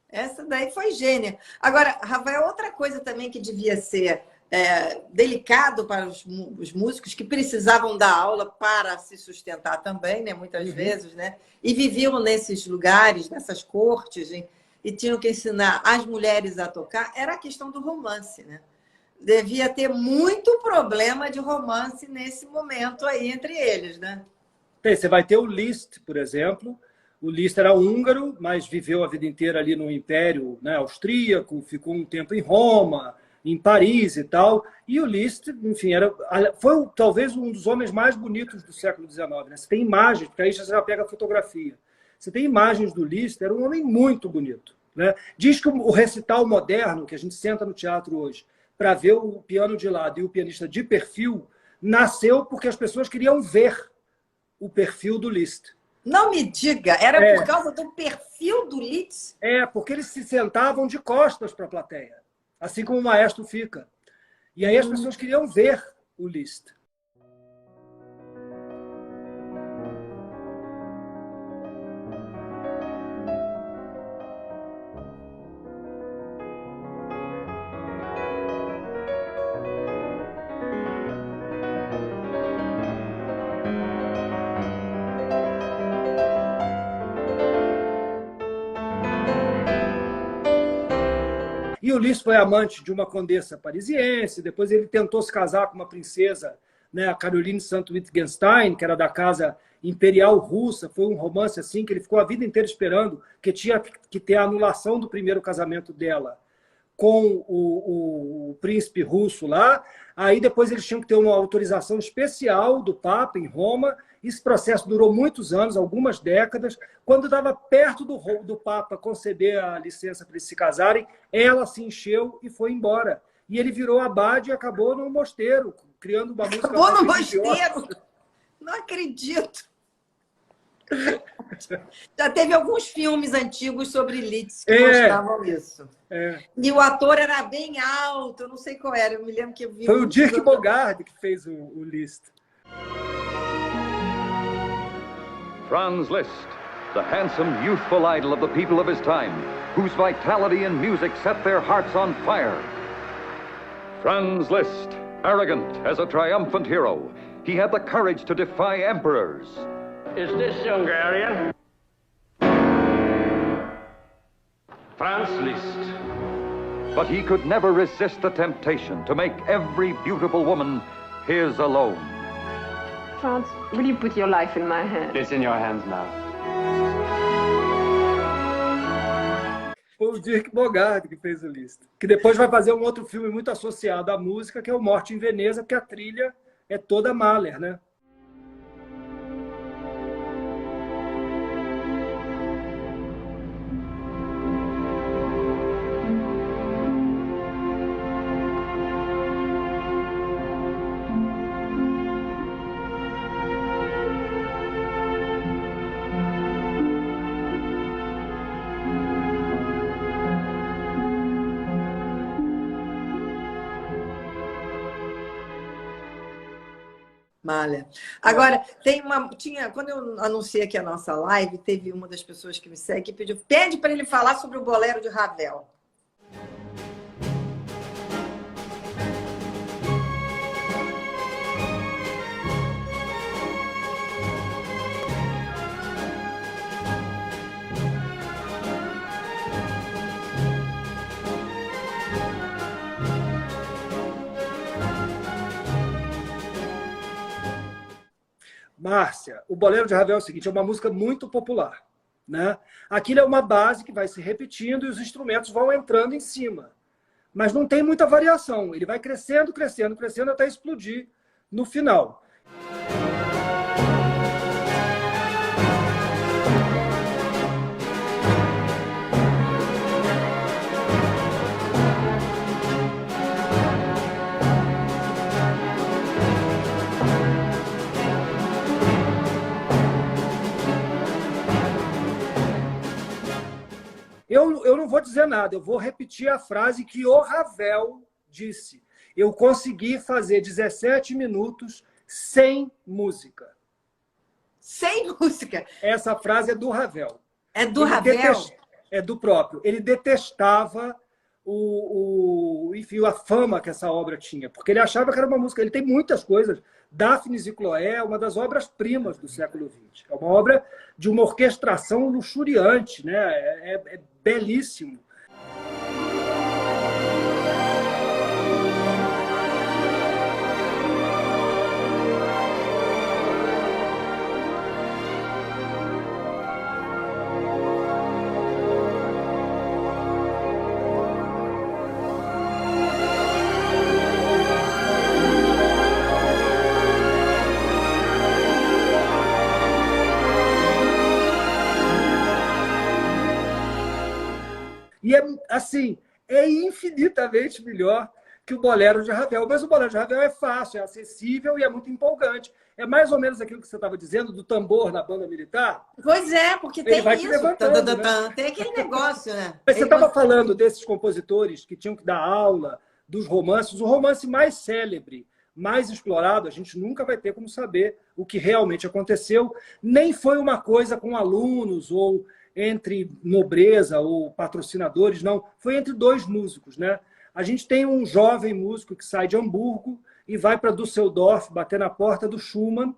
Essa daí foi gênia. Agora, Rafael, outra coisa também que devia ser delicado para os músicos que precisavam dar aula para se sustentar também, né? Muitas vezes, né? E viviam nesses lugares, nessas cortes, e tinham que ensinar as mulheres a tocar, era a questão do romance, né? Devia ter muito problema de romance nesse momento aí entre eles, né? Você vai ter o Liszt, por exemplo. O Liszt era húngaro, mas viveu a vida inteira ali no Império, né, austríaco, ficou um tempo em Roma, em Paris e tal. E o Liszt, enfim, foi talvez um dos homens mais bonitos do século XIX. Né? Você tem imagens, porque aí você já pega a fotografia. Você tem imagens do Liszt, era um homem muito bonito. Né? Diz que o recital moderno, que a gente senta no teatro hoje, para ver o piano de lado e o pianista de perfil, nasceu porque as pessoas queriam ver o perfil do Liszt. Não me diga, era por causa do perfil do Liszt? Porque eles se sentavam de costas para a plateia, assim como o maestro fica. E aí as pessoas queriam ver o Liszt. E o Liszt foi amante de uma condessa parisiense, depois ele tentou se casar com uma princesa, né, a Caroline Saint-Wittgenstein, que era da casa imperial russa. Foi um romance assim que ele ficou a vida inteira esperando, que tinha que ter a anulação do primeiro casamento dela com o príncipe russo lá. Aí depois eles tinham que ter uma autorização especial do Papa em Roma. Esse processo durou muitos anos, algumas décadas. Quando estava perto do Papa conceder a licença para eles se casarem, ela se encheu e foi embora. E ele virou abade e acabou no mosteiro, criando uma música... Acabou no mosteiro? Não acredito. Já teve alguns filmes antigos sobre Liszt que mostravam isso. E o ator era bem alto, eu não sei qual era, eu me lembro que eu vi... Foi o Dirk Bogarde que fez o Liszt. Franz Liszt, the handsome, youthful idol of the people of his time, whose vitality and music set their hearts on fire. Franz Liszt, arrogant as a triumphant hero, he had the courage to defy emperors. Is this Hungarian? Franz Liszt. But he could never resist the temptation to make every beautiful woman his alone. Franz, will you put your life in my hands? It's in your hands now. Foi o Dirk Bogarde que fez o Liszt. Que depois vai fazer um outro filme muito associado à música, que é o Morte em Veneza, porque a trilha é toda Mahler, né? Malha. Agora, quando eu anunciei aqui a nossa live, teve uma das pessoas que me segue que pede para ele falar sobre o bolero de Ravel. Márcia, o Bolero de Ravel é o seguinte, é uma música muito popular. Né? Aquilo é uma base que vai se repetindo e os instrumentos vão entrando em cima. Mas não tem muita variação. Ele vai crescendo, crescendo, crescendo até explodir no final. Eu não vou dizer nada, eu vou repetir a frase que o Ravel disse. Eu consegui fazer 17 minutos sem música. Sem música? Essa frase é do Ravel. É do Ravel? É do próprio. Ele detestava enfim, a fama que essa obra tinha, porque ele achava que era uma música... Ele tem muitas coisas. Daphnis e Cloé é uma das obras-primas do século XX. É uma obra de uma orquestração luxuriante, né? É belíssimo. E é assim, é infinitamente melhor que o Bolero de Ravel. Mas o Bolero de Ravel é fácil, é acessível e é muito empolgante. É mais ou menos aquilo que você estava dizendo do tambor na banda militar. Pois é, porque Ele tem vai te isso. levantando, né? Tem aquele negócio, né? Mas você Ele estava falando desses compositores que tinham que dar aula, dos romances. O romance mais célebre, mais explorado, a gente nunca vai ter como saber o que realmente aconteceu. Nem foi uma coisa com alunos ou entre nobreza ou patrocinadores, não. Foi entre dois músicos, né? A gente tem um jovem músico que sai de Hamburgo e vai para Düsseldorf bater na porta do Schumann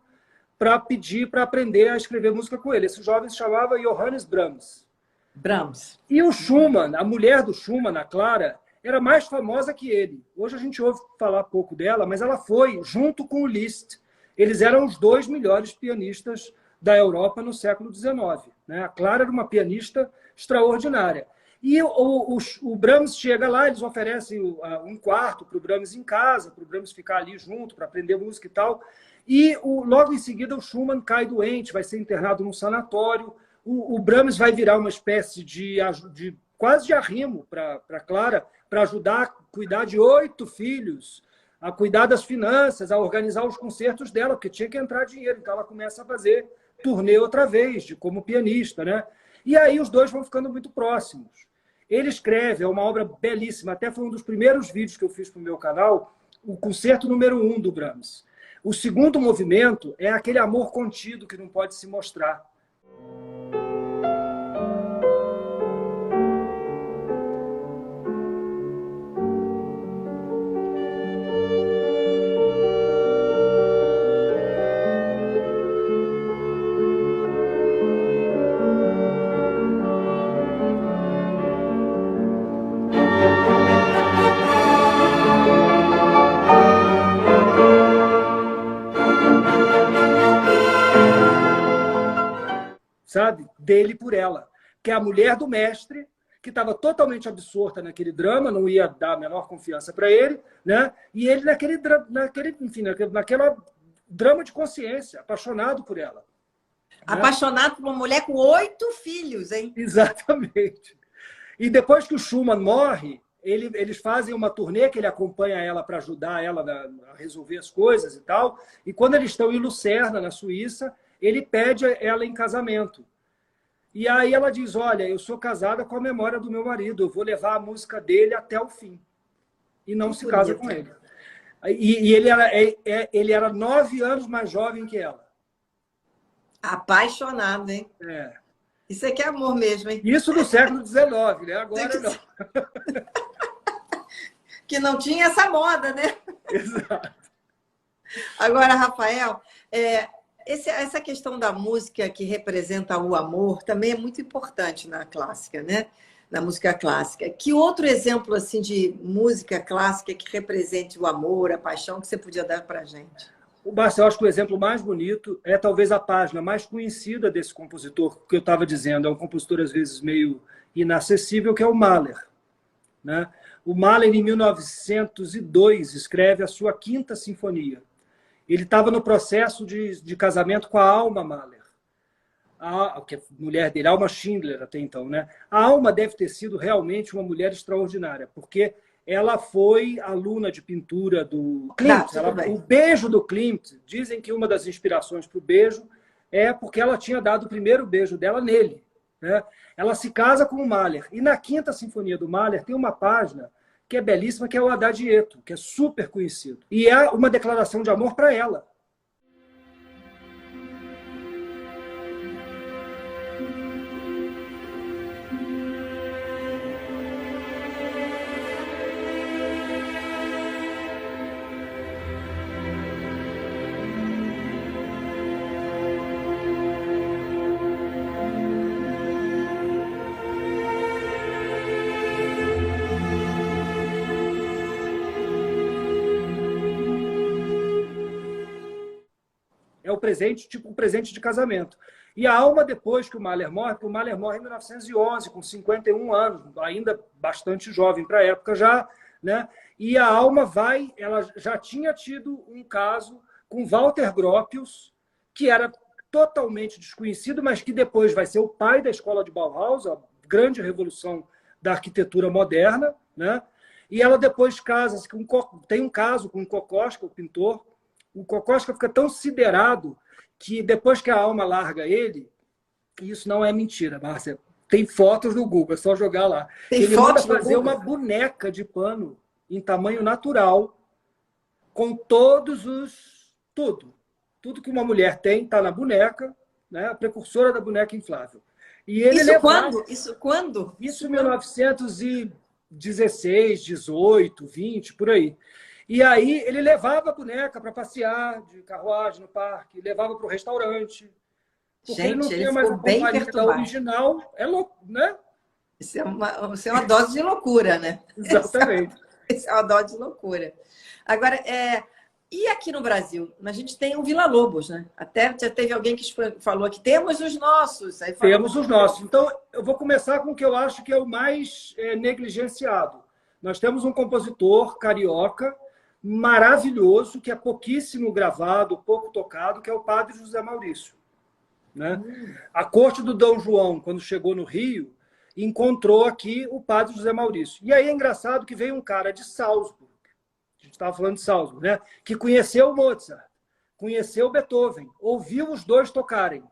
para pedir para aprender a escrever música com ele. Esse jovem se chamava Johannes Brahms. Brahms. E o Schumann, a mulher do Schumann, a Clara, era mais famosa que ele. Hoje a gente ouve falar pouco dela, mas ela foi junto com o Liszt. Eles eram os dois melhores pianistas da Europa no século XIX. Né? A Clara era uma pianista extraordinária. E o Brahms chega lá, eles oferecem um quarto para o Brahms em casa, para o Brahms ficar ali junto, para aprender música e tal. E logo em seguida o Schumann cai doente, vai ser internado num sanatório. O Brahms vai virar uma espécie de quase de arrimo para Clara, para ajudar a cuidar de 8 filhos, a cuidar das finanças, a organizar os concertos dela, porque tinha que entrar dinheiro. Então ela começa a fazer turnê outra vez, como pianista, né? E aí os dois vão ficando muito próximos. Ele escreve, é uma obra belíssima, até foi um dos primeiros vídeos que eu fiz para o meu canal, o concerto número 1 do Brahms. O segundo movimento é aquele amor contido que não pode se mostrar. Sabe? Dele por ela, que é a mulher do mestre, que estava totalmente absorta naquele drama, não ia dar a menor confiança para ele, né? E ele naquela drama de consciência, apaixonado por ela. Apaixonado por uma mulher com 8 filhos, hein? Exatamente. E depois que o Schumann morre, eles fazem uma turnê que ele acompanha ela para ajudar ela a resolver as coisas e tal. E quando eles estão em Lucerna, na Suíça, ele pede ela em casamento. E aí ela diz, olha, eu sou casada com a memória do meu marido, eu vou levar a música dele até o fim. E não se casa com ele. E ele era 9 anos mais jovem que ela. Apaixonado, hein? É. Isso aqui é amor mesmo, hein? Isso no século XIX, né? Agora não. Que não tinha essa moda, né? Exato. Agora, Rafael, essa questão da música que representa o amor também é muito importante na clássica, né? Na música clássica. Que outro exemplo assim de música clássica que represente o amor, a paixão, que você podia dar para a gente? Eu acho que o exemplo mais bonito é talvez a página mais conhecida desse compositor, que eu estava dizendo, é um compositor às vezes meio inacessível, que é o Mahler. Né? O Mahler, em 1902, escreve a sua 5ª Sinfonia. Ele estava no processo de casamento com a Alma Mahler, que é a mulher dele, Alma Schindler até então. Né? A Alma deve ter sido realmente uma mulher extraordinária, porque ela foi aluna de pintura do Klimt. O beijo do Klimt, dizem que uma das inspirações para o beijo é porque ela tinha dado o primeiro beijo dela nele. Né? Ela se casa com o Mahler. E na 5ª Sinfonia do Mahler tem uma página que é belíssima, que é o Adagietto, que é super conhecido. E é uma declaração de amor para ela. Presente, tipo um presente de casamento. E a Alma, depois que o Mahler morre, porque o Mahler morre em 1911, com 51 anos, ainda bastante jovem para a época já, né? E a Alma ela já tinha tido um caso com Walter Gropius, que era totalmente desconhecido, mas que depois vai ser o pai da escola de Bauhaus, a grande revolução da arquitetura moderna, né? E ela depois casa, tem um caso com o Kokoschka, o pintor. O Kokoschka fica tão siderado que depois que a alma larga ele, e isso não é mentira, Márcia, tem fotos no Google, é só jogar lá. Ele manda fazer uma boneca de pano em tamanho natural, com todos os... Tudo que uma mulher tem está na boneca, né? A precursora da boneca inflável. E ele Isso levava... quando? Isso quando? Isso em 1916, 18, 20, por aí. E aí ele levava a boneca para passear de carruagem no parque, levava para o restaurante. Porque ele não tinha mais a companhia da original. É louco, né? Isso é uma dose de loucura, né? Exatamente. Isso é uma dose de loucura. Agora, e aqui no Brasil? A gente tem o Villa Lobos, né? Até já teve alguém que falou que temos os nossos. Aí temos os nossos. Então, eu vou começar com o que eu acho que é o mais negligenciado. Nós temos um compositor carioca maravilhoso, que é pouquíssimo gravado, pouco tocado, que é o Padre José Maurício. Né? A corte do Dom João, quando chegou no Rio, encontrou aqui o Padre José Maurício. E aí é engraçado que veio um cara de Salzburg, a gente estava falando de Salzburg, né? Que conheceu Mozart, conheceu Beethoven, ouviu os dois tocarem,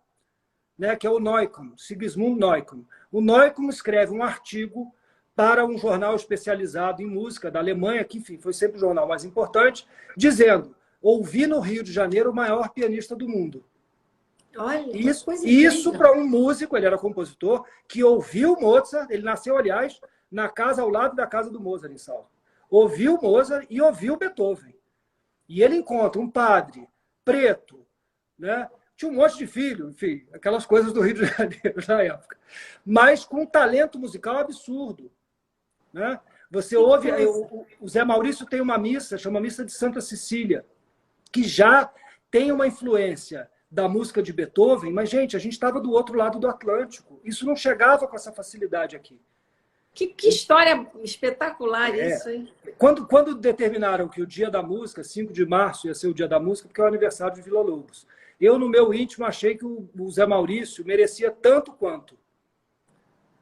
né? Que é o Neukomm, Sigismund Neukomm. O Neukomm escreve um artigo para um jornal especializado em música da Alemanha, que, enfim, foi sempre o jornal mais importante, dizendo: ouvi no Rio de Janeiro o maior pianista do mundo. Olha, isso para um músico, ele era compositor, que ouviu Mozart, ele nasceu, aliás, na casa ao lado da casa do Mozart, em Salzburg. Ouviu Mozart e ouviu Beethoven. E ele encontra um padre preto, né? Tinha um monte de filho, enfim, aquelas coisas do Rio de Janeiro na época, mas com um talento musical absurdo. Né? Você ouve... O Zé Maurício tem uma missa, chama Missa de Santa Cecília, que já tem uma influência da música de Beethoven, mas, gente, a gente estava do outro lado do Atlântico. Isso não chegava com essa facilidade aqui. Que história espetacular isso, hein? Quando determinaram que o Dia da Música, 5 de março, ia ser o Dia da Música, porque é o aniversário de Villa Lobos, eu, no meu íntimo, achei que o Zé Maurício merecia tanto quanto.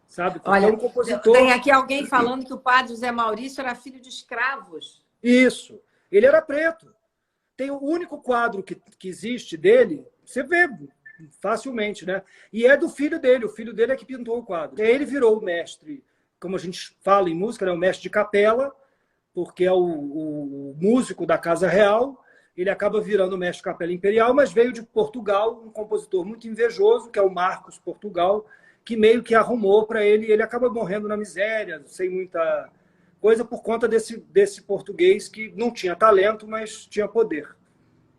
Sabe? Porque olha, é um compositor... Tem aqui alguém falando que o padre José Maurício era filho de escravos. Isso. Ele era preto. Tem o único quadro que existe dele, você vê facilmente, né? E é do filho dele. O filho dele é que pintou o quadro. Ele virou o mestre, como a gente fala em música, né? O mestre de capela, porque é o músico da Casa Real. Ele acaba virando o mestre de capela imperial, mas veio de Portugal, um compositor muito invejoso, que é o Marcos Portugal, que meio que arrumou para ele, e ele acaba morrendo na miséria, sem muita coisa, por conta desse português que não tinha talento, mas tinha poder.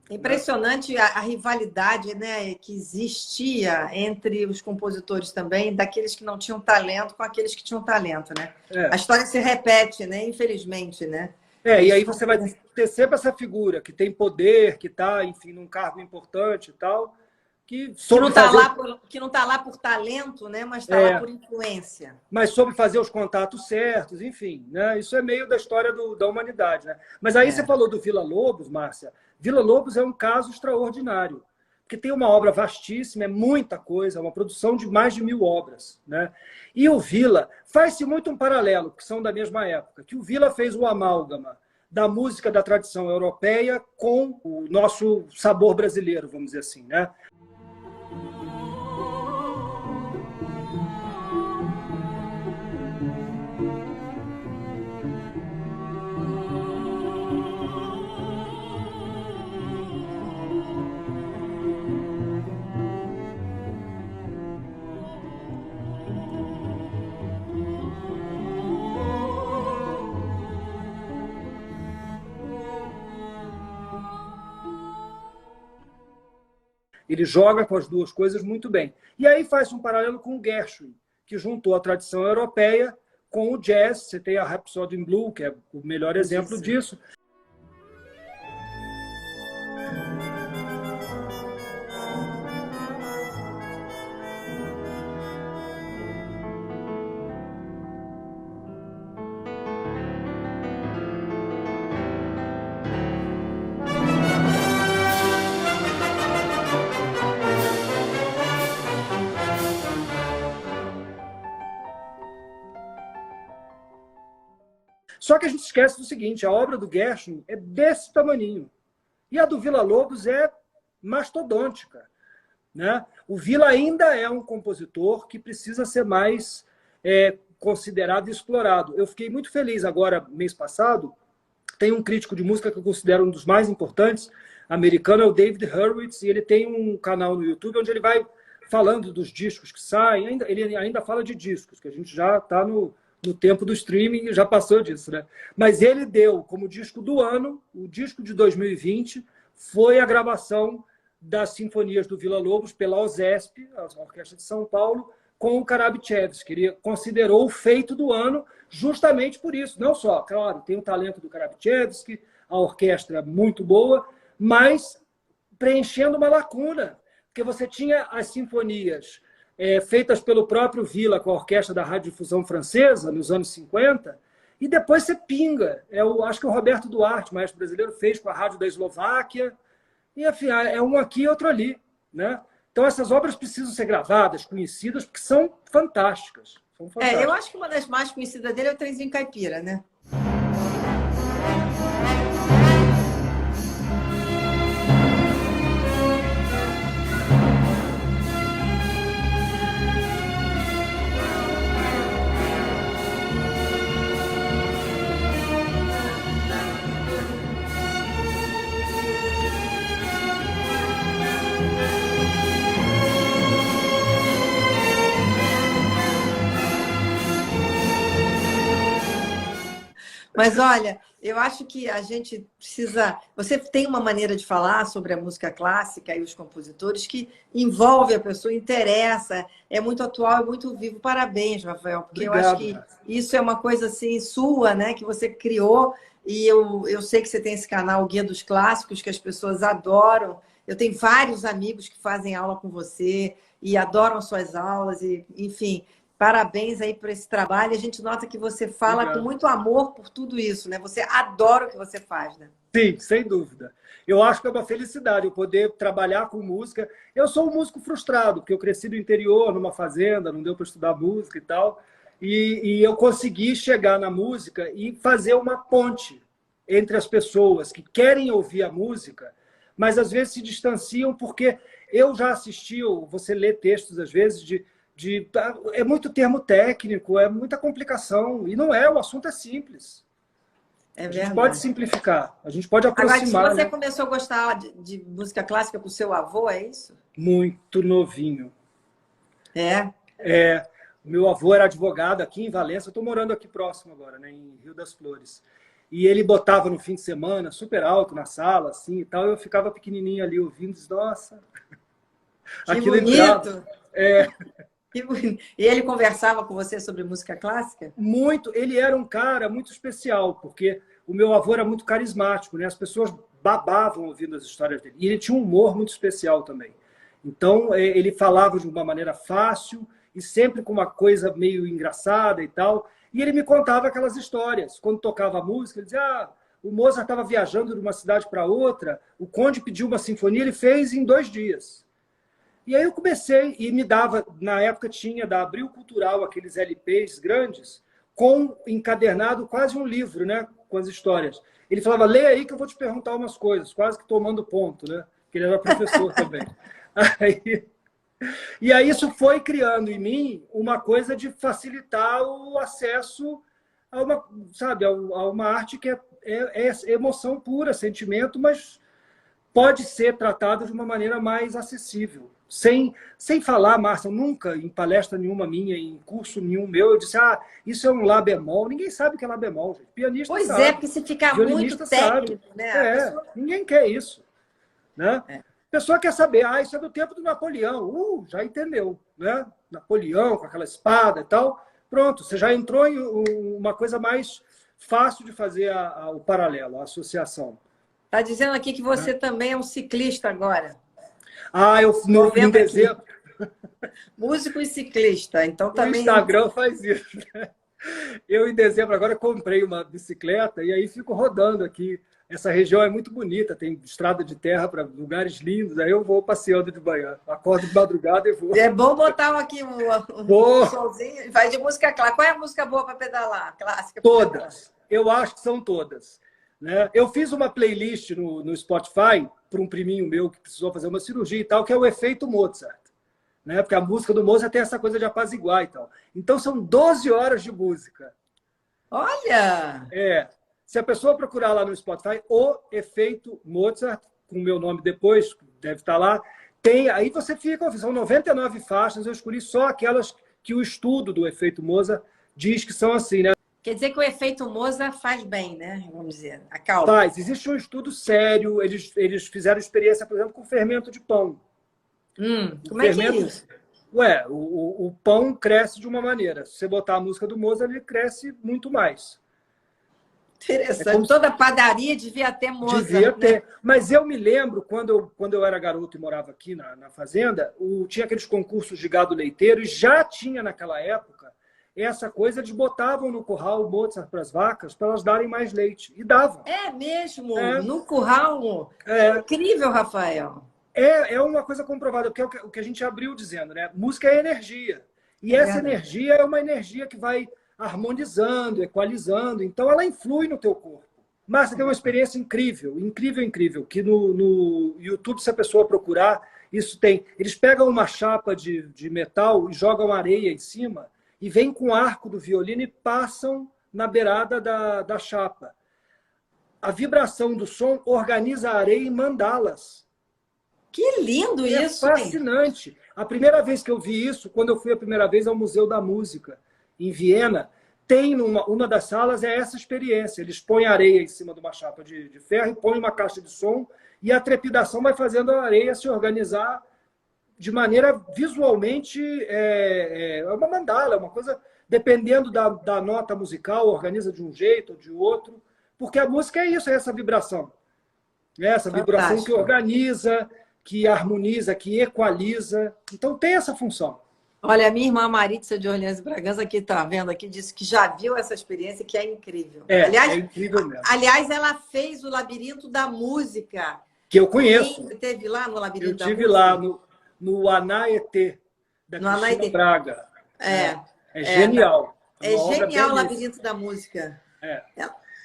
Impressionante a rivalidade, né, que existia entre os compositores também, daqueles que não tinham talento com aqueles que tinham talento, né? A história se repete, né? Infelizmente, né? E aí você vai ter sempre essa figura que tem poder, que está, enfim, num cargo importante e tal, que não está lá por talento, né? Mas está lá por influência. Mas soube fazer os contatos certos, enfim, né? Isso é meio da história da humanidade, né? Mas aí você falou do Villa Lobos, Márcia. Villa Lobos é um caso extraordinário, porque tem uma obra vastíssima, é muita coisa, é uma produção de mais de 1000 obras, né? E o Villa faz-se muito um paralelo, que são da mesma época, que o Villa fez o amálgama da música da tradição europeia com o nosso sabor brasileiro, vamos dizer assim, né? Ele joga com as duas coisas muito bem. E aí faz um paralelo com o Gershwin, que juntou a tradição europeia com o jazz. Você tem a Rhapsody in Blue, que é o melhor exemplo disso. Só que a gente esquece do seguinte, a obra do Gershwin é desse tamaninho. E a do Villa-Lobos é mastodôntica, né? O Villa ainda é um compositor que precisa ser mais considerado e explorado. Eu fiquei muito feliz agora, mês passado, tem um crítico de música que eu considero um dos mais importantes, americano, é o David Hurwitz, e ele tem um canal no YouTube onde ele vai falando dos discos que saem, ele ainda fala de discos, que a gente já está no tempo do streaming e já passou disso, né? Mas ele deu como disco do ano, o disco de 2020, foi a gravação das sinfonias do Villa-Lobos pela OSESP, a Orquestra de São Paulo, com o Karabichevsky. Ele considerou o feito do ano justamente por isso. Não só, claro, tem o talento do Karabichevsky, a orquestra é muito boa, mas preenchendo uma lacuna, porque você tinha as sinfonias feitas pelo próprio Villa com a orquestra da Radiodifusão Francesa, nos anos 50, e depois você pinga. Acho que o Roberto Duarte, maestro brasileiro, fez com a Rádio da Eslováquia, e enfim, é um aqui e outro ali, né? Então essas obras precisam ser gravadas, conhecidas, porque são fantásticas. São fantásticas. Eu acho que uma das mais conhecidas dele é o Trenzinho Caipira, né? Mas olha, eu acho que a gente precisa... Você tem uma maneira de falar sobre a música clássica e os compositores que envolve a pessoa, interessa, é muito atual e muito vivo. Parabéns, Rafael, porque Obrigado, eu acho que isso é uma coisa assim sua, né, que você criou, e eu sei que você tem esse canal, o Guia dos Clássicos, que as pessoas adoram. Eu tenho vários amigos que fazem aula com você e adoram suas aulas, e enfim... Parabéns aí por esse trabalho. A gente nota que você fala com muito amor por tudo isso, né? Você adora o que você faz, né? Sim, sem dúvida. Eu acho que é uma felicidade eu poder trabalhar com música. Eu sou um músico frustrado, porque eu cresci no interior, numa fazenda, não deu para estudar música e tal. E eu consegui chegar na música e fazer uma ponte entre as pessoas que querem ouvir a música, mas às vezes se distanciam porque eu já assisti, você lê textos às vezes é muito termo técnico, é muita complicação. E não é, o assunto é simples. É a verdade. gente pode simplificar, a gente pode aproximar. Agora, você começou a gostar de música clássica com o seu avô, é isso? Muito novinho. É? O meu avô era advogado aqui em Valença, eu estou morando aqui próximo agora, né, em Rio das Flores. E ele botava no fim de semana, super alto na sala, assim e tal, eu ficava pequenininho ali ouvindo, nossa... Que bonito! E ele conversava com você sobre música clássica? Muito. Ele era um cara muito especial, porque o meu avô era muito carismático, né? As pessoas babavam ouvindo as histórias dele. E ele tinha um humor muito especial também. Então, ele falava de uma maneira fácil e sempre com uma coisa meio engraçada e tal. E ele me contava aquelas histórias. Quando tocava a música, ele dizia, o Mozart estava viajando de uma cidade para outra, o Conde pediu uma sinfonia, ele fez em 2 dias. E aí eu comecei, e me dava, na época tinha da Abril Cultural, aqueles LPs grandes, com encadernado quase um livro, né, com as histórias. Ele falava, lê aí que eu vou te perguntar umas coisas, quase que tomando ponto, né, porque ele era professor também. E aí isso foi criando em mim uma coisa de facilitar o acesso a uma, sabe, a uma arte que é emoção pura, sentimento, mas pode ser tratado de uma maneira mais acessível. Sem falar, Márcia, nunca em palestra nenhuma minha, em curso nenhum meu, eu disse, isso é um Lá bemol. Ninguém sabe o que é Lá bemol, gente. Pianista pois sabe. É, porque se ficar muito técnico, sabe. né? Pessoa... Ninguém quer isso. Né? A pessoa quer saber, isso é do tempo do Napoleão. Já entendeu. Né? Napoleão, com aquela espada e tal. Pronto, você já entrou em uma coisa mais fácil de fazer o paralelo, a associação. Está dizendo aqui que você também é um ciclista agora. Em dezembro. Músico e ciclista, então também... O Instagram faz isso. Né? Eu, em dezembro, agora comprei uma bicicleta e aí fico rodando aqui. Essa região é muito bonita, tem estrada de terra para lugares lindos. Aí eu vou passeando de manhã. Acordo de madrugada e vou. É bom botar aqui um solzinho e vai de música clássica. Qual é a música boa para pedalar? Clássica? Todas. Eu acho que são todas. Né? Eu fiz uma playlist no Spotify para um priminho meu que precisou fazer uma cirurgia e tal, que é o efeito Mozart. Né? Porque a música do Mozart tem essa coisa de apaziguar e tal. Então são 12 horas de música. Olha! Se a pessoa procurar lá no Spotify, o efeito Mozart, com o meu nome depois, deve estar lá, aí você fica, são 99 faixas, eu escolhi só aquelas que o estudo do efeito Mozart diz que são assim, né? Quer dizer que o efeito Mozart faz bem, né? Vamos dizer, acalma. Faz. Existe um estudo sério, eles fizeram experiência, por exemplo, com fermento de pão. Como é que é isso? O pão cresce de uma maneira. Se você botar a música do Mozart, ele cresce muito mais. Interessante. Toda padaria devia ter Mozart. Devia ter. Né? Mas eu me lembro, quando eu era garoto e morava aqui na fazenda, tinha aqueles concursos de gado leiteiro e já tinha naquela época essa coisa, eles botavam no curral o Mozart para as vacas para elas darem mais leite. E davam. É mesmo? No curral? Incrível, Rafael. É uma coisa comprovada, porque é o que a gente abriu dizendo, né? Música é energia. E essa energia é uma energia que vai harmonizando, equalizando. Então, ela influi no teu corpo. Mas você tem uma experiência incrível, incrível, que no YouTube, se a pessoa procurar, isso tem. Eles pegam uma chapa de metal e jogam areia em cima e vêm com o arco do violino e passam na beirada da chapa. A vibração do som organiza a areia em mandalas. Que lindo isso! É fascinante. A primeira vez que eu vi isso, quando eu fui a primeira vez ao Museu da Música, em Viena, tem uma das salas essa experiência. Eles põem areia em cima de uma chapa de ferro e põem uma caixa de som e a trepidação vai fazendo a areia se organizar de maneira visualmente uma mandala, uma coisa, dependendo da nota musical, organiza de um jeito ou de outro, porque a música é isso, é essa vibração. Essa vibração que organiza, que harmoniza, que equaliza. Então tem essa função. Olha, a minha irmã Maritza de Orleans Bragança, que está vendo aqui, disse que já viu essa experiência, que é incrível. Aliás, é incrível mesmo. Aliás, ela fez o Labirinto da Música. Que eu conheço. Quem teve lá no Labirinto da Música? Eu tive lá no Anaetê, da Cristina Braga. É genial. É genial o Labirinto da Música.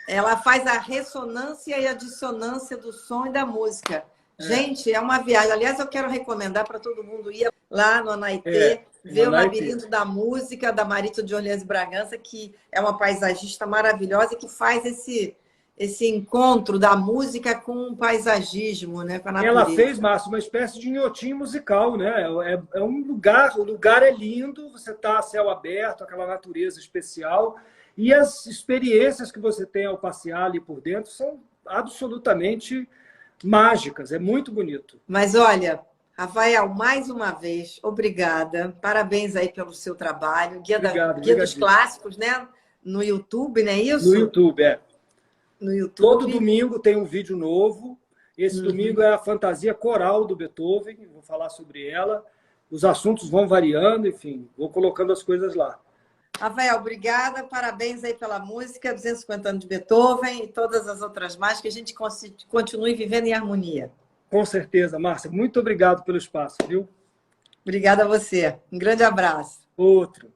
Ela faz a ressonância e a dissonância do som e da música. Gente, é uma viagem. Aliás, eu quero recomendar para todo mundo ir lá no Anaetê, ver o Labirinto da Música, da Maritza de Orleans Bragança, que é uma paisagista maravilhosa e que faz esse encontro da música com o paisagismo, né, com a natureza. Ela fez, Márcio, uma espécie de inhotim musical, né? É um lugar, o lugar é lindo, você está a céu aberto, aquela natureza especial, e as experiências que você tem ao passear ali por dentro são absolutamente mágicas, é muito bonito. Mas olha, Rafael, mais uma vez, obrigada. Parabéns aí pelo seu trabalho. Guia dos Clássicos, né? No YouTube, não é isso? No YouTube, No YouTube. Todo domingo tem um vídeo novo. Esse domingo é a Fantasia Coral do Beethoven. Vou falar sobre ela. Os assuntos vão variando, enfim. Vou colocando as coisas lá. Rafael, obrigada. Parabéns aí pela música, 250 anos de Beethoven e todas as outras mais, que a gente continue vivendo em harmonia. Com certeza, Márcia. Muito obrigado pelo espaço, viu? Obrigada a você. Um grande abraço. Outro.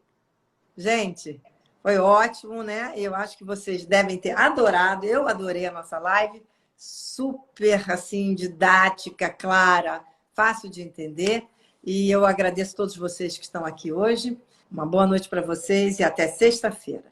Gente, foi ótimo, né? Eu acho que vocês devem ter adorado. Eu adorei a nossa live. Super, assim, didática, clara, fácil de entender. E eu agradeço a todos vocês que estão aqui hoje. Uma boa noite para vocês e até sexta-feira.